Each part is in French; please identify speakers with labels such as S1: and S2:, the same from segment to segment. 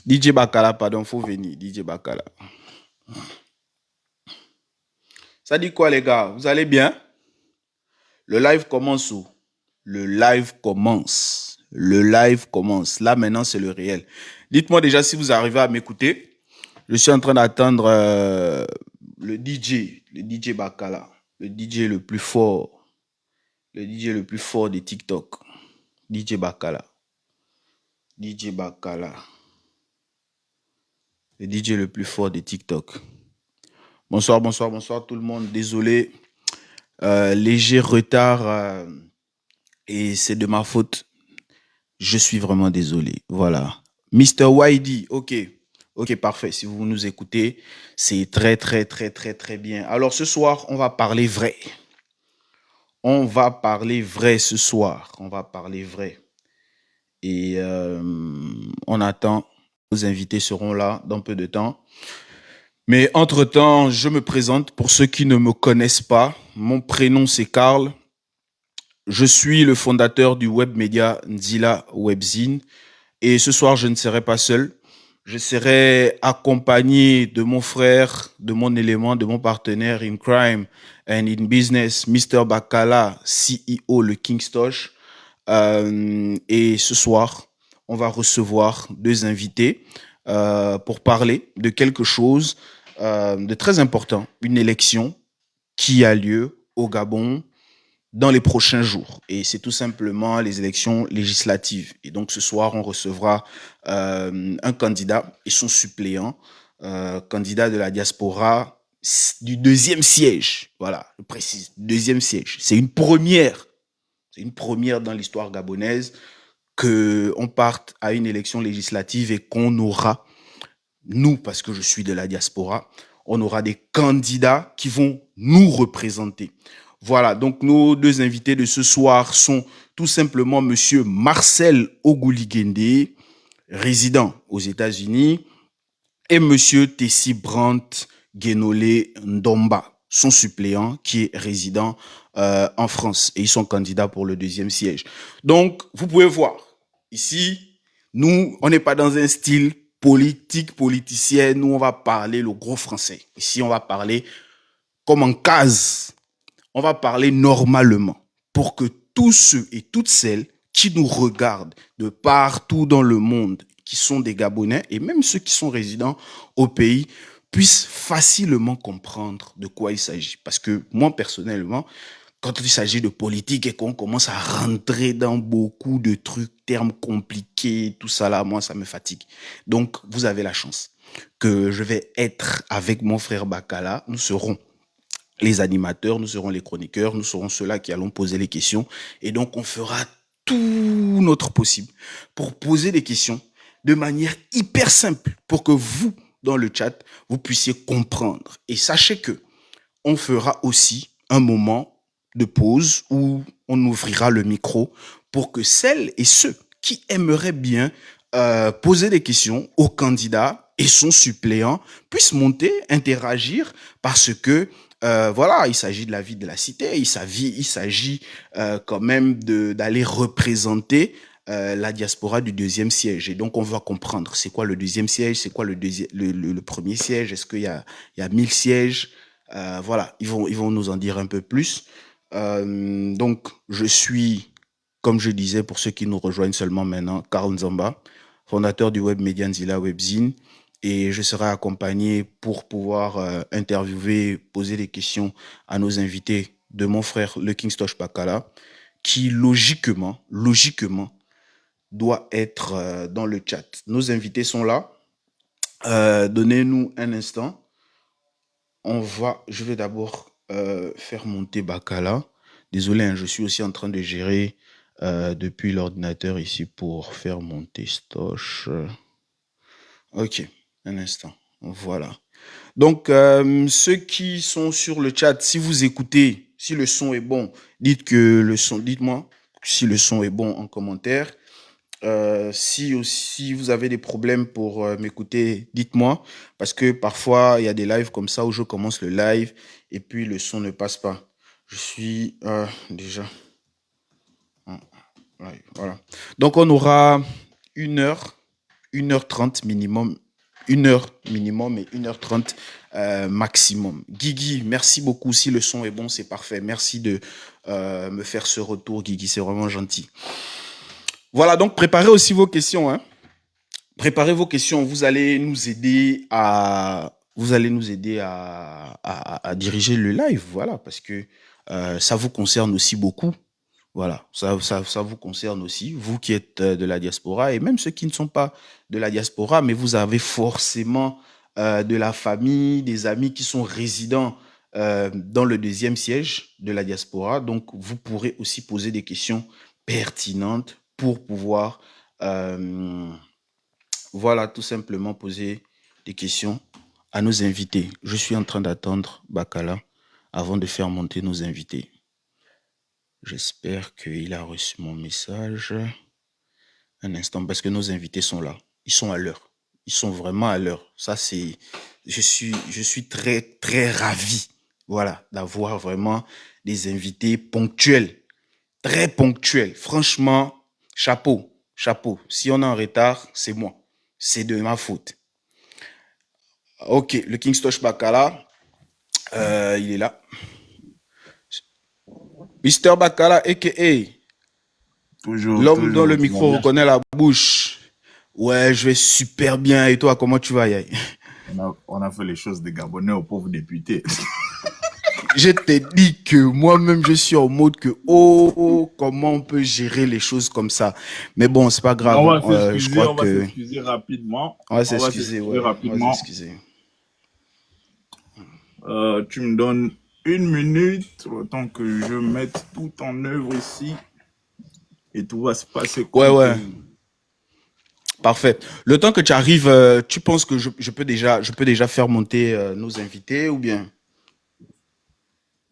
S1: DJ Bakala, pardon, faut venir. DJ Bakala. Ça dit quoi, les gars? Vous allez bien? Le live commence où? Le live commence. Le live commence. Là, maintenant, c'est le réel. Dites-moi déjà si vous arrivez à m'écouter. Je suis en train d'attendre le DJ Bakala, le DJ le plus fort, le DJ le plus fort des TikTok. DJ Bakala. DJ Bakala. Le DJ le plus fort des TikTok. Bonsoir, bonsoir, bonsoir tout le monde. Désolé, léger retard et c'est de ma faute. Je suis vraiment désolé. Voilà. Mr. YD, ok. Ok, parfait. Si vous nous écoutez, c'est très, très, très, très, très bien. Alors ce soir, on va parler vrai. On va parler vrai ce soir. On va parler vrai. Et on attend. Nos invités seront là dans peu de temps. Mais entre-temps, je me présente pour ceux qui ne me connaissent pas. Mon prénom, c'est Karl. Je suis le fondateur du web média Nzila Webzine. Et ce soir, je ne serai pas seul. Je serai accompagné de mon frère, de mon élément, de mon partenaire in crime and in business, Mr. Bakala, CEO, le Kingstosh. Et ce soir, on va recevoir deux invités pour parler de quelque chose de très important, une élection qui a lieu au Gabon dans les prochains jours. Et c'est tout simplement les élections législatives. Et donc ce soir, on recevra un candidat et son suppléant, candidat de la diaspora du deuxième siège. Voilà, je précise, deuxième siège. C'est une première. C'est une première dans l'histoire gabonaise qu'on parte à une élection législative et qu'on aura, nous, parce que je suis de la diaspora, on aura des candidats qui vont nous représenter. Voilà, donc nos deux invités de ce soir sont tout simplement monsieur Marcel Ogouligende, résident aux États-Unis, et monsieur Tessi Brandt Guénolé Ndomba, son suppléant qui est résident en France. Et ils sont candidats pour le deuxième siège. Donc, vous pouvez voir, ici, nous, on n'est pas dans un style politique, politicien. Nous, on va parler le gros français. Ici, on va parler comme en case. On va parler normalement pour que tous ceux et toutes celles qui nous regardent de partout dans le monde, qui sont des Gabonais et même ceux qui sont résidents au pays, puissent facilement comprendre de quoi il s'agit. Parce que moi, personnellement, quand il s'agit de politique et qu'on commence à rentrer dans beaucoup de trucs, termes compliqués, tout ça là, moi, ça me fatigue. Donc, vous avez la chance que je vais être avec mon frère Bakala. Nous serons les animateurs, nous serons les chroniqueurs, nous serons ceux-là qui allons poser les questions. Et donc, on fera tout notre possible pour poser des questions de manière hyper simple pour que vous, dans le chat, vous puissiez comprendre. Et sachez que on fera aussi un moment de pause où on ouvrira le micro pour que celles et ceux qui aimeraient bien poser des questions au candidat et son suppléant puissent monter, interagir parce que voilà, il s'agit de la vie de la cité, il s'agit quand même d'aller représenter la diaspora du deuxième siège. Et donc, on va comprendre c'est quoi le deuxième siège, c'est quoi le premier siège, est-ce qu'il y a 1000 sièges, voilà, ils vont nous en dire un peu plus. Donc, je suis, comme je disais, pour ceux qui nous rejoignent seulement maintenant, Karl Nzamba, fondateur du web média Nzila Webzine, et je serai accompagné pour pouvoir interviewer, poser des questions à nos invités de mon frère, le Kingstosh Bakala, qui logiquement, doit être dans le chat. Nos invités sont là. Donnez-nous un instant. Je vais d'abord faire monter Bakala. Désolé, hein, je suis aussi en train de gérer depuis l'ordinateur ici pour faire monter Stoche. Ok, un instant. Voilà. Donc, ceux qui sont sur le chat, si vous écoutez, si le son est bon, dites-moi si le son est bon en commentaire. Si aussi vous avez des problèmes pour m'écouter, dites-moi, parce que parfois il y a des lives comme ça où je commence le live et puis le son ne passe pas. Je suis déjà en live, voilà. Donc on aura 1 heure 1h30 minimum. 1 heure minimum et 1h30 maximum. Guigui, merci beaucoup. Si le son est bon, c'est parfait. Merci de me faire ce retour, Guigui. C'est vraiment gentil. Voilà, donc préparez aussi vos questions. Hein. Préparez vos questions. Vous allez nous aider à diriger le live. Voilà, parce que ça vous concerne aussi beaucoup. Voilà, ça vous concerne aussi, vous qui êtes de la diaspora et même ceux qui ne sont pas de la diaspora, mais vous avez forcément de la famille, des amis qui sont résidents dans le deuxième siège de la diaspora. Donc, vous pourrez aussi poser des questions pertinentes pour pouvoir, voilà, tout simplement poser des questions à nos invités. Je suis en train d'attendre Bakala avant de faire monter nos invités. J'espère qu'il a reçu mon message. Un instant, parce que nos invités sont là. Ils sont à l'heure. Ils sont vraiment à l'heure. Ça, c'est... Je suis très, très ravi, voilà, d'avoir vraiment des invités ponctuels. Très ponctuels. Franchement, chapeau. Chapeau. Si on est en retard, c'est moi. C'est de ma faute. Ok, le Kingstosh Bakala, il est là. Mister Bakala, a.k.a. L'homme dont le micro reconnaît la bouche. Ouais, je vais super bien. Et toi, comment tu vas, Yaï?
S2: On a fait les choses des Gabonais aux pauvres députés.
S1: Je t'ai dit que moi-même, je suis en mode que, comment on peut gérer les choses comme ça. Mais bon, c'est pas grave.
S2: On va
S1: s'excuser
S2: rapidement.
S1: On va s'excuser, ouais.
S2: rapidement.
S1: On va s'excuser.
S2: Tu me donnes 1 minute, le temps que je mette tout en œuvre ici. Et tout va se passer comme
S1: ouais. Parfait. Le temps que tu arrives, tu penses que je peux déjà faire monter nos invités ou bien?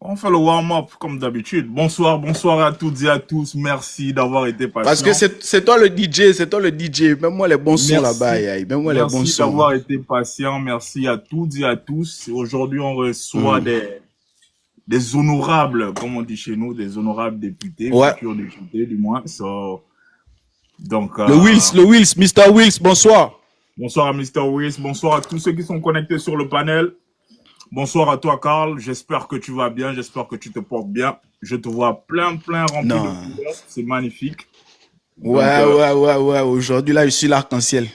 S2: On fait le warm-up comme d'habitude. Bonsoir à toutes et à tous. Merci d'avoir été patients.
S1: Parce que c'est toi le DJ, Même-moi les bons sons là-bas. Même-moi les bons sons.
S2: Merci d'avoir été patient. Merci à toutes et à tous. Aujourd'hui, on reçoit des honorables, comme on dit chez nous, des honorables députés, futurs députés du moins. Donc,
S1: le Wills, Mr. Wills, bonsoir.
S2: Bonsoir à Mr. Wills, bonsoir à tous ceux qui sont connectés sur le panel. Bonsoir à toi, Carl. J'espère que tu vas bien, j'espère que tu te portes bien. Je te vois plein rempli de couleurs. C'est magnifique.
S1: Ouais. Aujourd'hui, là, je suis l'arc-en-ciel.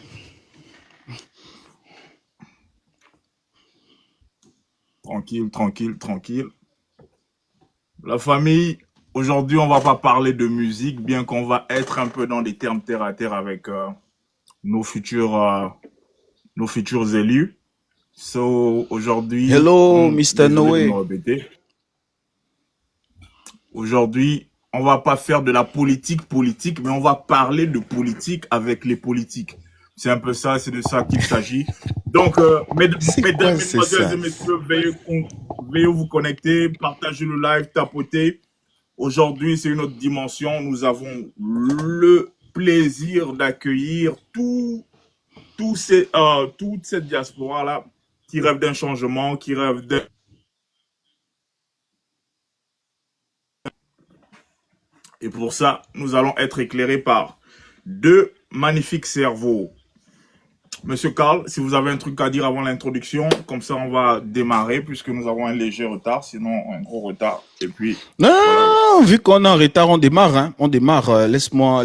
S2: Tranquille. La famille, aujourd'hui, on va pas parler de musique, bien qu'on va être un peu dans des termes terre à terre avec nos futurs élus. Aujourd'hui,
S1: hello, Mr. Noé.
S2: Aujourd'hui, on va pas faire de la politique, mais on va parler de politique avec les politiques. C'est un peu ça, c'est de ça qu'il s'agit. Donc, mesdames, mesdemoiselles et messieurs, veuillez vous connecter, partagez le live, tapotez. Aujourd'hui, c'est une autre dimension. Nous avons le plaisir d'accueillir toute cette diaspora-là qui rêve d'un changement, qui rêve d'un... Et pour ça, nous allons être éclairés par 2 magnifiques cerveaux. Monsieur Carl, si vous avez un truc à dire avant l'introduction, comme ça on va démarrer puisque nous avons un léger retard, sinon un gros retard. Et puis...
S1: Non, vu qu'on est en retard, on démarre. Hein. On démarre. Laisse-moi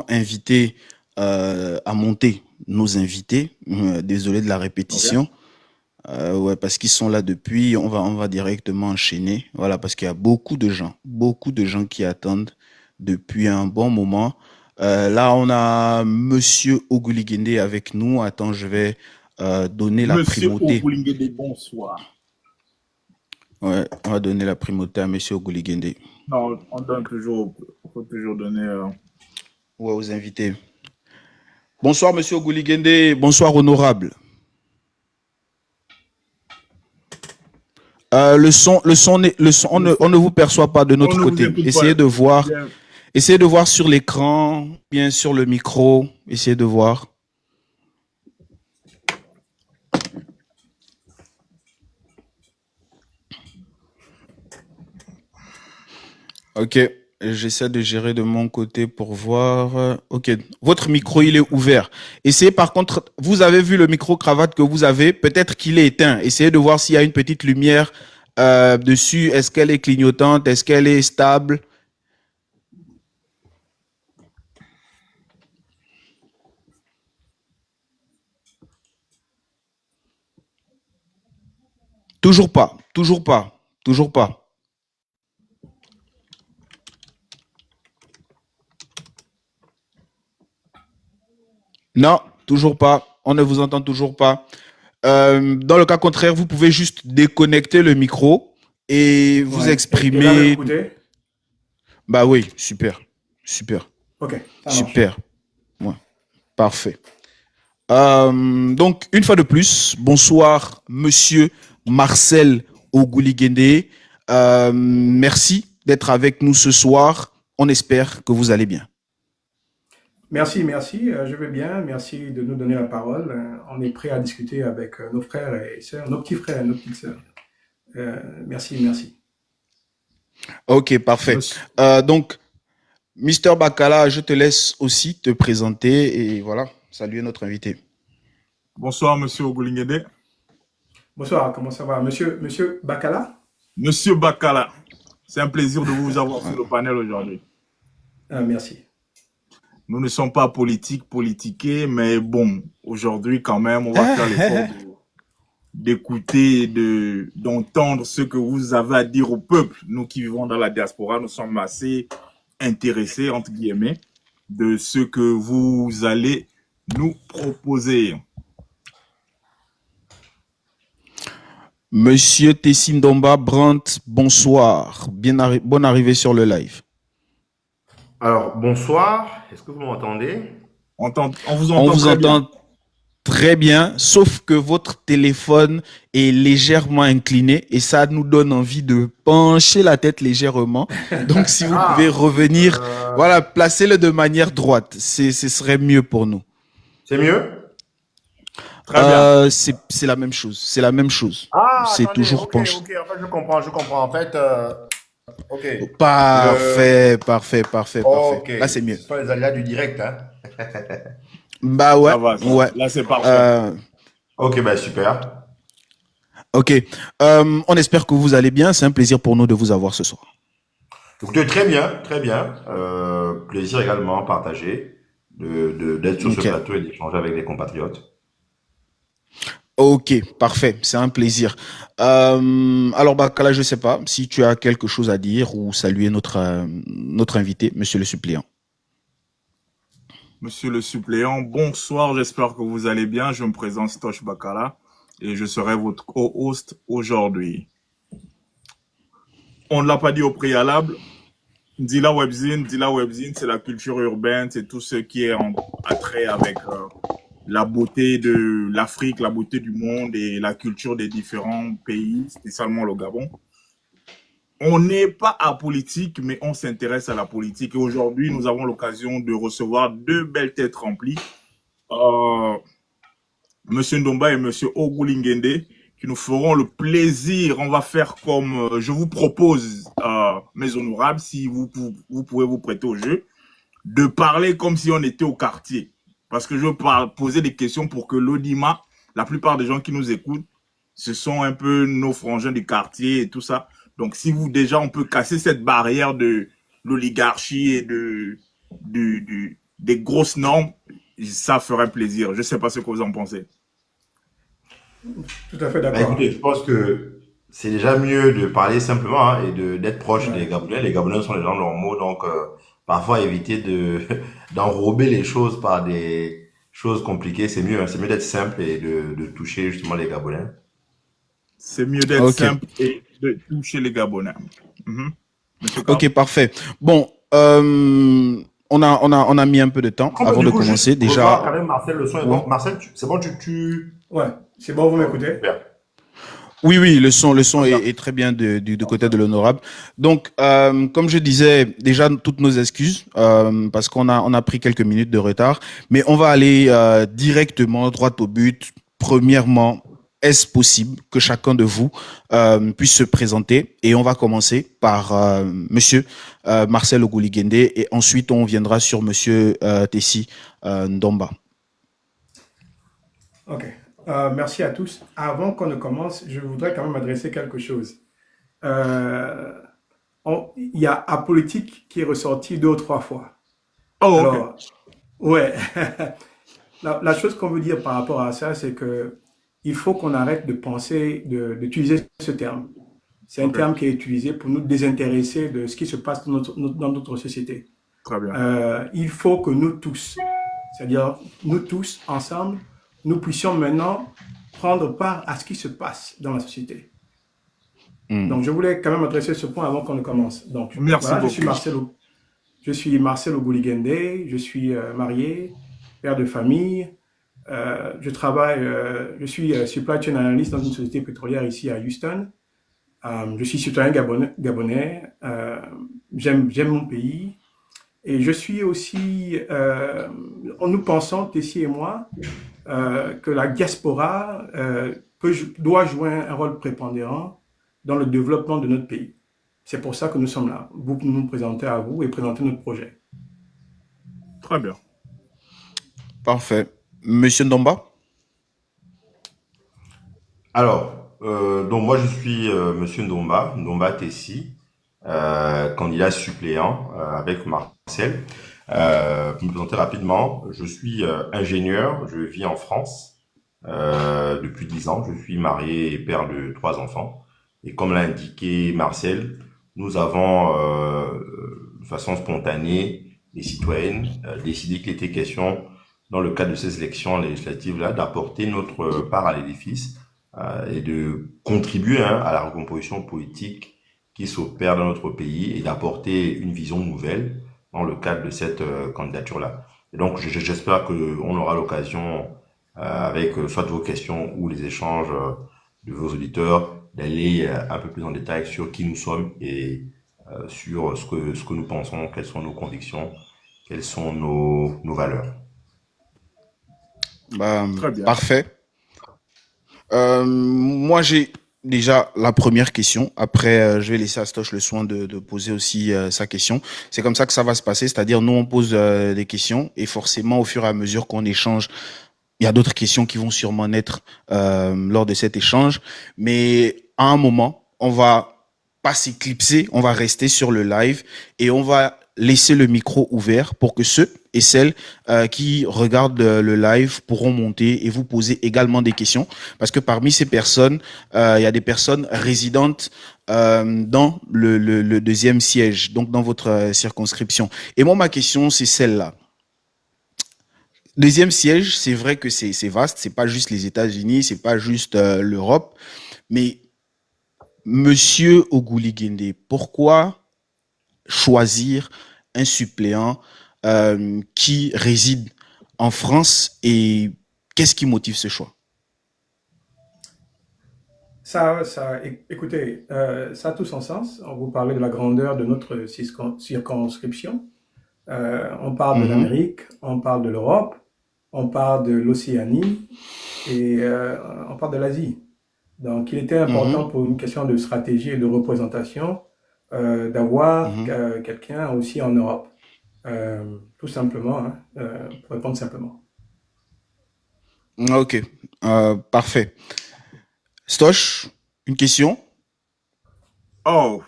S1: inviter à monter nos invités. Désolé de la répétition. Okay. Ouais, parce qu'ils sont là depuis. On va directement enchaîner. Voilà, parce qu'il y a beaucoup de gens qui attendent depuis un bon moment. Là, on a Monsieur Oguligende avec nous. Attends, je vais donner la primauté.
S2: Monsieur Oguligende, bonsoir.
S1: Ouais, on va donner la primauté à Monsieur Oguligende.
S2: Non, on faut toujours donner...
S1: Ouais, aux invités. Bonsoir, Monsieur Oguligende. Bonsoir, honorable. Le son, on ne vous perçoit pas de notre côté. Essayez de voir sur l'écran, bien sur le micro. Essayez de voir. Ok. J'essaie de gérer de mon côté pour voir. Ok, votre micro, il est ouvert. Essayez par contre, vous avez vu le micro-cravate que vous avez, peut-être qu'il est éteint. Essayez de voir s'il y a une petite lumière dessus. Est-ce qu'elle est clignotante? Est-ce qu'elle est stable? Toujours pas, toujours pas, toujours pas. Non, toujours pas. On ne vous entend toujours pas. Dans le cas contraire, vous pouvez juste déconnecter le micro et vous
S3: Ouais. Et là, vous
S1: exprimer.
S3: m'écoutez?
S1: Bah oui, super, super,
S3: Ok, ça marche.
S1: super. Ouais, parfait. Donc, une fois de plus, bonsoir, monsieur Marcel Ogouligende. Merci d'être avec nous ce soir. On espère que vous allez bien.
S3: Merci, merci. Je vais bien. Merci de nous donner la parole. On est prêt à discuter avec nos frères et sœurs, nos petits frères et nos petites sœurs. Merci, merci.
S1: Ok, parfait.
S2: Monsieur,
S1: Donc, Mister Bakala, je te laisse aussi te présenter et voilà, saluer notre invité.
S2: bonsoir, monsieur Ogulingede.
S3: Bonsoir, comment ça va? Monsieur Bakala?
S2: Monsieur Bakala, c'est un plaisir de vous avoir sur le panel aujourd'hui.
S3: Merci.
S2: Nous ne sommes pas politiqués, mais bon, aujourd'hui, quand même, on va faire l'effort d'écouter, d'entendre ce que vous avez à dire au peuple. Nous qui vivons dans la diaspora, nous sommes assez intéressés, entre guillemets, de ce que vous allez nous proposer.
S1: Monsieur Tessim Domba Brandt, bonsoir. Bonne arrivée sur le live.
S4: Alors, bonsoir. Est-ce que vous m'entendez?
S2: On vous
S1: On
S2: entend
S1: vous
S2: très bien.
S1: entend très bien, sauf que votre téléphone est légèrement incliné et ça nous donne envie de pencher la tête légèrement. Donc, si vous pouvez revenir, voilà, placez-le de manière droite. Ce serait mieux pour nous.
S4: C'est mieux?
S2: Très bien.
S1: C'est la même chose. C'est la même chose.
S4: Ah,
S1: C'est
S4: attendez,
S1: toujours
S4: ok,
S1: penché.
S4: ok, en fait, je comprends. En fait, ok.
S1: Parfait, parfait, parfait,
S4: Ok.
S1: parfait. Là, c'est mieux.
S4: Ce sont les aléas du direct, hein.
S1: Bah ouais,
S2: Ça va.
S1: ouais.
S2: Là, c'est parfait.
S4: Ok, bah super.
S1: Ok. On espère que vous allez bien. C'est un plaisir pour nous de vous avoir ce soir.
S4: Écoutez, très bien, très bien. Plaisir également partagé d'être sur ce
S1: Ok.
S4: plateau et d'échanger avec les compatriotes.
S1: Ok, parfait. C'est un plaisir. Alors, Bakala, je sais pas si tu as quelque chose à dire ou saluer notre invité, monsieur le suppléant.
S2: Monsieur le suppléant, bonsoir, j'espère que vous allez bien. Je me présente Stoch Bakala et je serai votre co-host aujourd'hui. On ne l'a pas dit au préalable. Dila Webzine, c'est la culture urbaine, c'est tout ce qui est en attrait avec la beauté de l'Afrique, la beauté du monde et la culture des différents pays, spécialement le Gabon. On n'est pas apolitique, mais on s'intéresse à la politique. Et aujourd'hui, nous avons l'occasion de recevoir deux belles têtes remplies. Monsieur Ndomba et Monsieur Ogulingende, qui nous feront le plaisir. On va faire comme je vous propose, mes honorables, si vous pouvez vous prêter au jeu, de parler comme si on était au quartier. Parce que je veux poser des questions pour que l'Audima, la plupart des gens qui nous écoutent, ce sont un peu nos frangins du quartier et tout ça. Donc, si vous, déjà, on peut casser cette barrière de l'oligarchie et des grosses normes, ça ferait plaisir. Je ne sais pas ce que vous en pensez.
S3: Tout à fait
S4: Bah,
S3: d'accord.
S4: écoutez, je pense que c'est déjà mieux de parler simplement hein, et d'être proche des Gabonais. Les Gabonais sont les gens normaux, donc parfois éviter d'enrober les choses par des choses compliquées, c'est mieux. Hein. C'est mieux d'être simple et de toucher justement les Gabonais.
S2: C'est mieux d'être
S1: Ok.
S2: simple et de toucher les Gabonais. Monsieur Cap.
S1: Ok, parfait. Bon, on a mis un peu de temps
S4: On peut
S1: avant
S4: du
S1: de
S4: coup juste
S1: commencer.
S4: revoir quand
S1: Déjà,
S4: même Marcel, le son est
S1: ouais.
S4: bon. Marcel, c'est bon, tu...
S3: Ouais, c'est bon, vous m'écoutez?
S4: Super.
S1: Oui, le son est très bien du côté de l'honorable. Donc, comme je disais, déjà toutes nos excuses parce qu'on a pris quelques minutes de retard, mais on va aller directement droit au but. Premièrement, est-ce possible que chacun de vous puisse se présenter? Et on va commencer par Monsieur Marcel Ogouligende et ensuite on viendra sur Monsieur Tessi Ndomba.
S3: Ok. Merci à tous. Avant qu'on ne commence, je voudrais quand même adresser quelque chose. Il y a Apolitique qui est ressorti 2 ou 3 fois.
S2: Oh,
S3: Alors, ouais. La chose qu'on veut dire par rapport à ça, c'est que il faut qu'on arrête de penser, d'utiliser ce terme. C'est un terme qui est utilisé pour nous désintéresser de ce qui se passe dans notre société.
S2: Très bien.
S3: Il faut que nous tous, c'est-à-dire nous tous ensemble, nous puissions maintenant prendre part à ce qui se passe dans la société. Donc, je voulais quand même adresser ce point avant qu'on ne commence. Donc,
S2: merci
S3: voilà,
S2: beaucoup.
S3: Je suis Marcel Ogouligende, je suis marié, père de famille. Je suis supply chain analyst dans une société pétrolière ici à Houston. Je suis citoyen gabonais. J'aime mon pays. Et je suis aussi, nous pensons, Tessi et moi, que la diaspora doit jouer un rôle prépondérant dans le développement de notre pays. C'est pour ça que nous sommes là, pour nous présenter à vous et présenter notre projet.
S2: Très bien.
S1: Parfait. Monsieur Ndomba?
S4: Alors, donc moi je suis Monsieur Ndomba Tessi, candidat suppléant avec Marcel. Pour me présenter rapidement, je suis ingénieur, je vis en France depuis 10 ans, je suis marié et père de 3 enfants. Et comme l'a indiqué Marcel, nous avons de façon spontanée et citoyenne décidé qu'il était question, dans le cadre de ces élections législatives-là, d'apporter notre part à l'édifice et de contribuer à la recomposition politique qui s'opère dans notre pays et d'apporter une vision nouvelle dans le cadre de cette candidature-là. Et donc, j'espère qu'on aura l'occasion, avec soit vos questions ou les échanges de vos auditeurs, d'aller un peu plus en détail sur qui nous sommes et sur ce que nous pensons, quelles sont nos convictions, quelles sont nos valeurs.
S2: Très bien.
S1: Parfait. Moi, j'ai déjà la première question. Après, je vais laisser à Stoch le soin de poser aussi sa question. C'est comme ça que ça va se passer. C'est-à-dire, nous, on pose des questions et forcément, au fur et à mesure qu'on échange, il y a d'autres questions qui vont sûrement naître lors de cet échange. Mais à un moment, on va pas s'éclipser, on va rester sur le live et on va laisser le micro ouvert pour que ceux et celles qui regardent le live pourront monter et vous poser également des questions. Parce que parmi ces personnes, il y a des personnes résidentes dans le deuxième siège, donc dans votre circonscription. Et moi, ma question, c'est celle-là. Deuxième siège, c'est vrai que c'est vaste, c'est pas juste les États-Unis, c'est pas juste l'Europe, mais Monsieur Ogouligende, pourquoi choisir un suppléant qui réside en France et qu'est-ce qui motive ce choix?
S3: Écoutez, ça a tout son sens. On vous parlait de la grandeur de notre circonscription. On parle de l'Amérique, on parle de l'Europe, on parle de l'Océanie et on parle de l'Asie. Donc, il était important pour une question de stratégie et de représentation d'avoir quelqu'un aussi en Europe. Tout simplement, pour répondre simplement.
S1: Ok, parfait. Stoch, une question?
S2: Oh,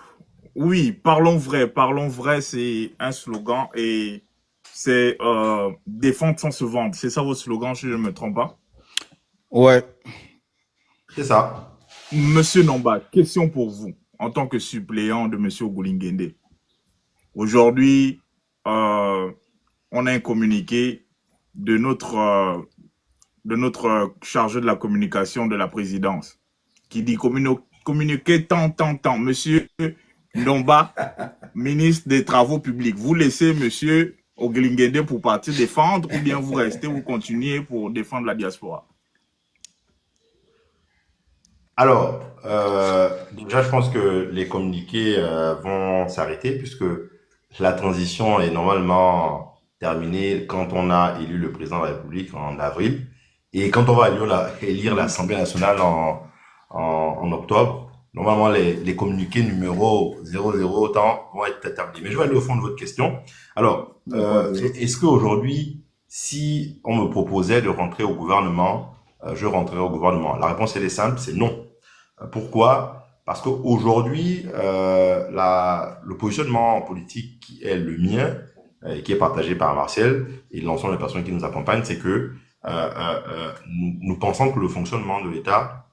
S2: oui, parlons vrai, c'est un slogan et c'est défendre sans se vendre. C'est ça votre slogan, si je ne me trompe pas?
S1: Ouais.
S4: C'est ça.
S2: Monsieur Ndomba, question pour vous, en tant que suppléant de Monsieur Ogouligende. Aujourd'hui, on a un communiqué de notre chargé de la communication de la présidence qui dit communiquer tant. Monsieur Ndomba, ministre des Travaux publics, vous laissez Monsieur Ogouligende pour partir défendre ou bien vous restez, vous continuez pour défendre la diaspora?
S4: Alors, déjà, je pense que les communiqués vont s'arrêter puisque la transition est normalement terminée quand on a élu le président de la République en avril. Et quand on va élire l'Assemblée nationale en octobre, normalement, les communiqués numéro 00 autant vont être établis. Mais je vais aller au fond de votre question. Alors, est-ce qu'aujourd'hui, si on me proposait de rentrer au gouvernement, je rentrerai au gouvernement? La réponse, elle est simple, c'est non. Pourquoi? Parce qu'aujourd'hui, le positionnement politique qui est le mien, qui est partagé par Martial et l'ensemble des personnes qui nous accompagnent, c'est que nous pensons que le fonctionnement de l'État,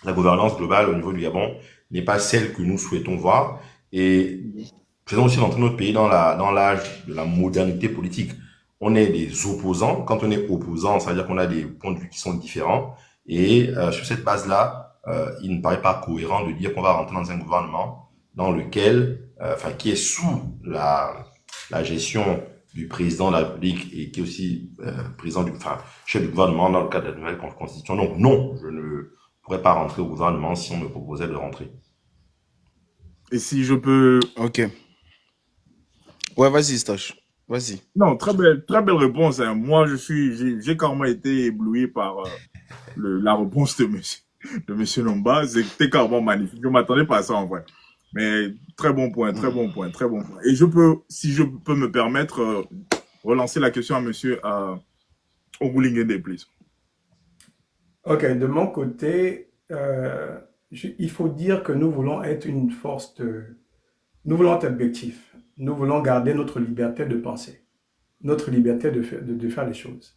S4: la gouvernance globale au niveau du Gabon, n'est pas celle que nous souhaitons voir. Et faisons aussi rentrer notre pays dans l'âge de la modernité politique. On est des opposants. Quand on est opposant, ça veut dire qu'on a des points de vue qui sont différents. Et sur cette base-là, il ne paraît pas cohérent de dire qu'on va rentrer dans un gouvernement dans lequel, qui est sous la gestion du président de la République et qui est aussi chef du gouvernement dans le cadre de la nouvelle constitution. Donc non, je ne pourrais pas rentrer au gouvernement si on me proposait de rentrer.
S2: Et si je peux...
S1: Ok. Ouais, vas-y, Stoch. Vas-y.
S2: Non, très belle réponse. Hein. Moi, j'ai carrément été ébloui par la réponse de monsieur Nomba. C'était carrément magnifique. Je m'attendais pas à ça en vrai. Mais très bon point. Et si je peux me permettre, relancer la question à monsieur Ogulingende, please.
S3: Ok, de mon côté, il faut dire que nous voulons être une force nous voulons être objectifs. Nous voulons garder notre liberté de penser, notre liberté de faire les choses.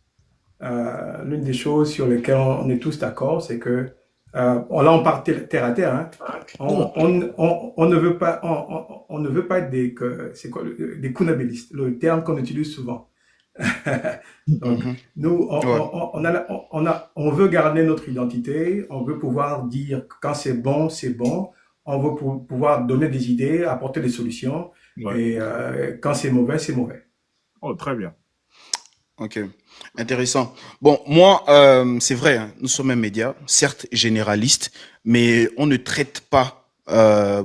S3: L'une des choses sur lesquelles on est tous d'accord, c'est que là on part terre à terre. Hein. On ne veut pas être des kunabilistes, le terme qu'on utilise souvent. Donc, nous, on veut garder notre identité, on veut pouvoir dire quand c'est bon, on veut pouvoir donner des idées, apporter des solutions, et quand c'est mauvais, c'est mauvais.
S2: Oh, très bien.
S1: Ok, intéressant. Bon, moi, c'est vrai, hein, nous sommes un média, certes généraliste, mais on ne traite pas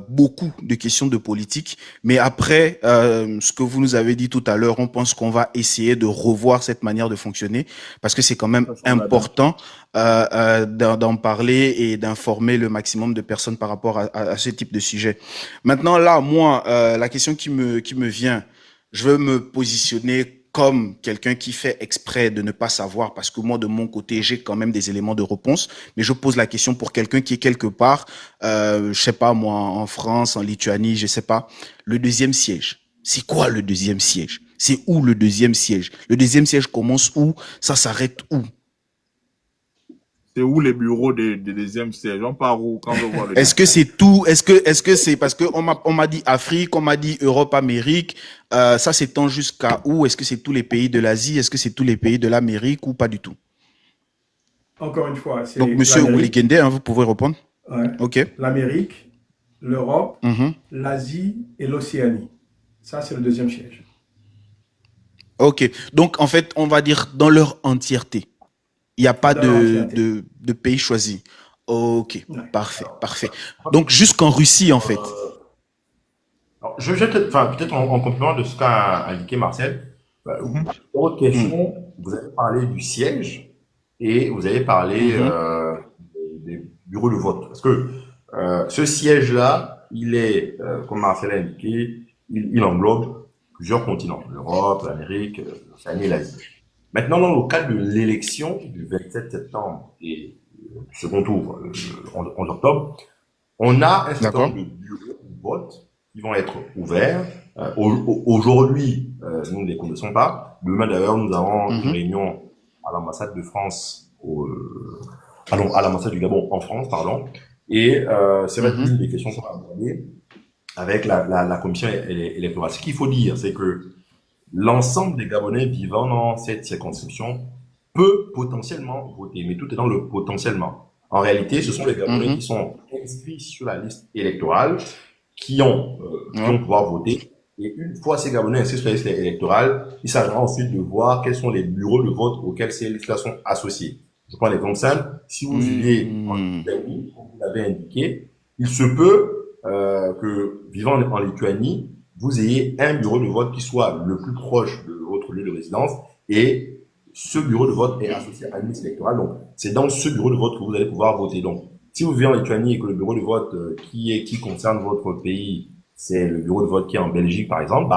S1: beaucoup de questions de politique. Mais après, ce que vous nous avez dit tout à l'heure, on pense qu'on va essayer de revoir cette manière de fonctionner parce que c'est quand même important d'en parler et d'informer le maximum de personnes par rapport à ce type de sujet. Maintenant, là, moi, la question qui me vient, je veux me positionner comme quelqu'un qui fait exprès de ne pas savoir, parce que moi, de mon côté, j'ai quand même des éléments de réponse, mais je pose la question pour quelqu'un qui est quelque part, je sais pas moi, en France, en Lituanie, je sais pas, le deuxième siège. C'est quoi le deuxième siège? C'est où le deuxième siège? Le deuxième siège commence où? Ça s'arrête où?
S2: C'est où les bureaux des deuxième sièges? On part où quand on voit le
S1: Est-ce que c'est tout? Est-ce que c'est parce que on m'a dit Afrique, on m'a dit Europe, Amérique, ça s'étend jusqu'à où? Est-ce que c'est tous les pays de l'Asie? Est-ce que c'est tous les pays de l'Amérique ou pas du tout?
S3: Encore une fois, c'est
S1: donc monsieur Ouligende, hein, vous pouvez répondre.
S3: Ouais.
S1: Ok.
S3: L'Amérique, l'Europe, l'Asie et l'Océanie. Ça, c'est le deuxième siège.
S1: Ok. Donc en fait, on va dire dans leur entièreté. Il n'y a pas de pays choisi. Ok, parfait. Donc jusqu'en Russie, en fait.
S4: Alors, je vais peut-être en complément de ce qu'a indiqué Marcel. Autre question, vous avez parlé du siège et vous avez parlé des bureaux de vote. Parce que ce siège-là, il est, comme Marcel a indiqué, il englobe plusieurs continents. L'Europe, l'Amérique, l'Océanie et l'Asie. Maintenant, dans le cadre de l'élection du 27 septembre et du second tour, le 11 octobre, on a un certain nombre de bureaux de vote qui vont être ouverts. Aujourd'hui, nous ne les connaissons pas. Demain, d'ailleurs, nous avons une réunion à l'ambassade de France, à l'ambassade du Gabon en France, pardon. Et c'est vrai une des questions qu'on va aborder avec la commission électorale. Ce qu'il faut dire, c'est que l'ensemble des Gabonais vivant dans cette circonscription peut potentiellement voter, mais tout est dans le potentiellement. En réalité, ce sont les Gabonais qui sont inscrits sur la liste électorale qui vont pouvoir voter. Et une fois ces Gabonais inscrits sur la liste électorale, il s'agira ensuite de voir quels sont les bureaux de vote auxquels ces listes-là sont associées. Je prends l'exemple simple. Si vous vivez en Lituanie, comme vous l'avez indiqué, il se peut que, vivant en Lituanie, vous ayez un bureau de vote qui soit le plus proche de votre lieu de résidence et ce bureau de vote est associé à une liste électorale. Donc, c'est dans ce bureau de vote que vous allez pouvoir voter. Donc, si vous vivez en Lituanie et que le bureau de vote qui concerne votre pays, c'est le bureau de vote qui est en Belgique, par exemple,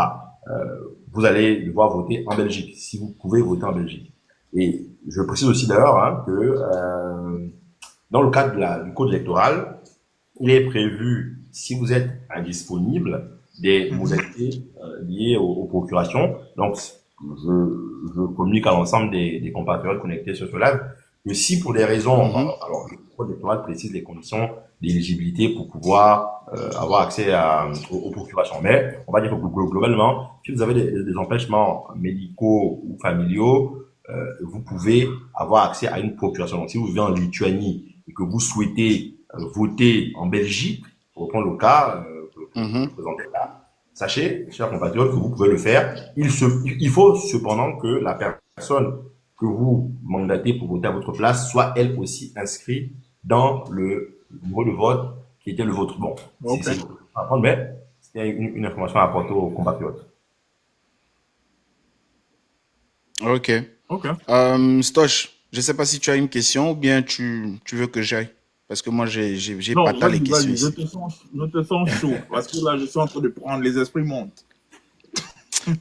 S4: vous allez devoir voter en Belgique, si vous pouvez voter en Belgique. Et je précise aussi d'ailleurs que dans le cadre du code électoral, il est prévu, si vous êtes indisponible, des modalités liées aux procurations. Donc, je communique à l'ensemble des compatriotes connectés sur ce live que si pour des raisons, alors le code électoral précise les conditions d'éligibilité pour pouvoir avoir accès aux procurations. Mais on va dire que globalement, si vous avez des empêchements médicaux ou familiaux, vous pouvez avoir accès à une procuration. Donc, si vous vivez en Lituanie et que vous souhaitez voter en Belgique, pour reprendre le cas que je présentais là, sachez, chers compatriotes, que vous pouvez le faire. Il faut cependant que la personne que vous mandatez pour voter à votre place soit elle aussi inscrite dans le bureau de vote qui était le vôtre. Bon, c'est à prendre, mais c'est une information à apporter aux compatriotes.
S1: Ok. Stoch, je ne sais pas si tu as une question ou bien tu veux que j'aille. Parce que moi, j'ai pas tant les questions ici.
S2: Je te sens chaud. Parce que là, je suis en train de prendre, les esprits montent.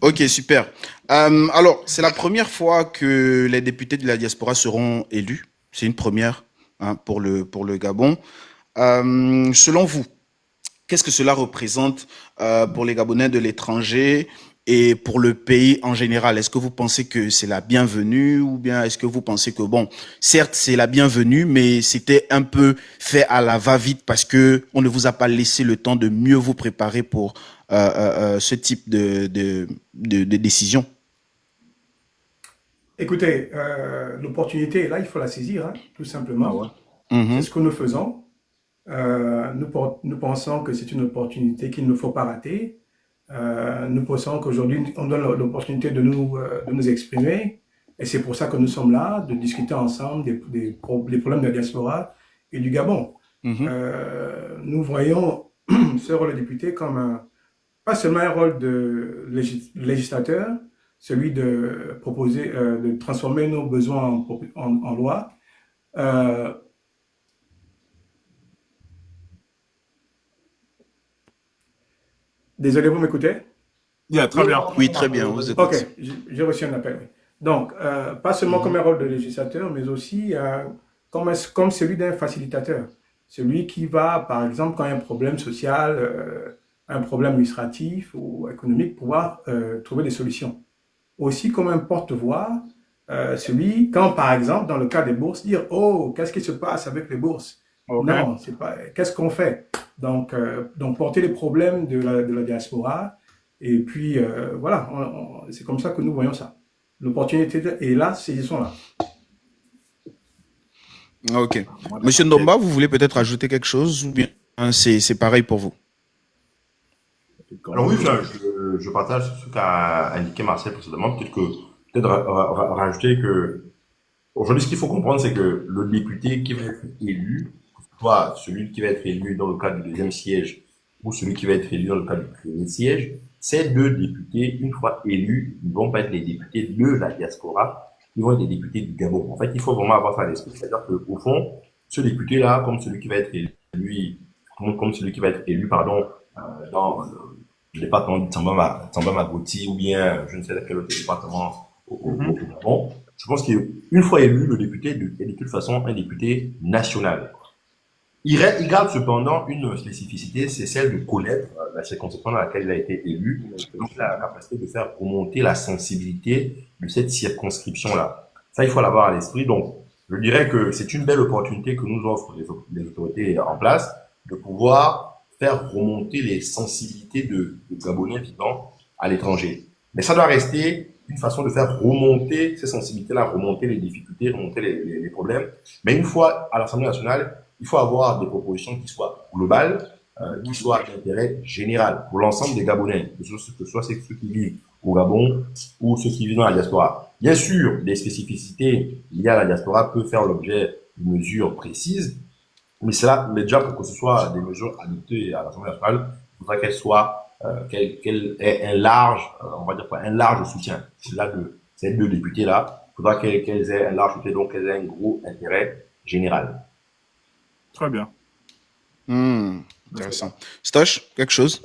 S1: Ok, super. Alors, c'est la première fois que les députés de la diaspora seront élus. C'est une première pour le Gabon. Selon vous, qu'est-ce que cela représente pour les Gabonais de l'étranger et pour le pays en général? Est-ce que vous pensez que c'est la bienvenue ou bien est-ce que vous pensez que, bon, certes, c'est la bienvenue, mais c'était un peu fait à la va-vite parce que on ne vous a pas laissé le temps de mieux vous préparer pour ce type de décision?
S3: Écoutez, l'opportunité est là, il faut la saisir, tout simplement. C'est ce que nous faisons. Nous pensons que c'est une opportunité qu'il ne faut pas rater. Nous pensons qu'aujourd'hui, on donne l'opportunité de nous exprimer. Et c'est pour ça que nous sommes là, de discuter ensemble des problèmes de la diaspora et du Gabon. Nous voyons ce rôle de député comme pas seulement un rôle de législateur, celui de proposer, de transformer nos besoins en loi. Désolé, vous m'écoutez?
S2: Très bien.
S1: Oui, très bien, vous écoutez.
S3: Ok, j'ai reçu un appel. Oui. Donc, pas seulement comme un rôle de législateur, mais aussi comme celui d'un facilitateur. Celui qui va, par exemple, quand il y a un problème social, un problème administratif ou économique, pouvoir trouver des solutions. Aussi comme un porte-voix, celui, quand par exemple, dans le cas des bourses, dire « Oh, qu'est-ce qui se passe avec les bourses ?» Non, c'est pas. Qu'est-ce qu'on fait? Donc porter les problèmes de la diaspora. Et puis, voilà, c'est comme ça que nous voyons ça. L'opportunité est là, saisissons-la.
S1: Ok. Monsieur Ndomba, vous voulez peut-être ajouter quelque chose ou bien c'est pareil pour vous?
S4: Alors oui, je partage ce qu'a indiqué Marcel précédemment. Peut-être rajouter que aujourd'hui, ce qu'il faut comprendre, c'est que le député qui va être élu, soit celui qui va être élu dans le cadre du deuxième siège ou celui qui va être élu dans le cadre du premier siège, ces deux députés, une fois élus, ne vont pas être les députés de la diaspora, ils vont être des députés du Gabon. En fait, il faut vraiment avoir ça à l'esprit. C'est-à-dire qu'au fond, ce député-là, comme celui qui va être élu, dans le département de Tamba Magoti ou bien je ne sais quel autre département au Gabon, je pense qu'une fois élu, le député est de toute façon un député national. Il garde cependant une spécificité, c'est celle de connaître la circonscription dans laquelle il a été élu, donc la capacité de faire remonter la sensibilité de cette circonscription-là. Ça, il faut l'avoir à l'esprit. Donc, je dirais que c'est une belle opportunité que nous offrent les autorités en place de pouvoir faire remonter les sensibilités de Gabonais vivant à l'étranger. Mais ça doit rester une façon de faire remonter ces sensibilités-là, remonter les difficultés, remonter les problèmes. Mais une fois à l'Assemblée nationale, il faut avoir des propositions qui soient globales, qui soient d'intérêt général pour l'ensemble des Gabonais, que ce soit ceux qui vivent au Gabon ou ceux qui vivent dans la diaspora. Bien sûr, les spécificités liées à la diaspora peuvent faire l'objet de mesures précises, mais déjà pour que ce soit des mesures adoptées à l'Assemblée nationale, il faudra qu'elle ait un large, on va dire quoi, un large soutien. C'est là de ces deux députés-là faudra qu'elles aient un large soutien, donc qu'elles aient un gros intérêt général.
S2: Très bien.
S1: Intéressant. Stoche, quelque chose?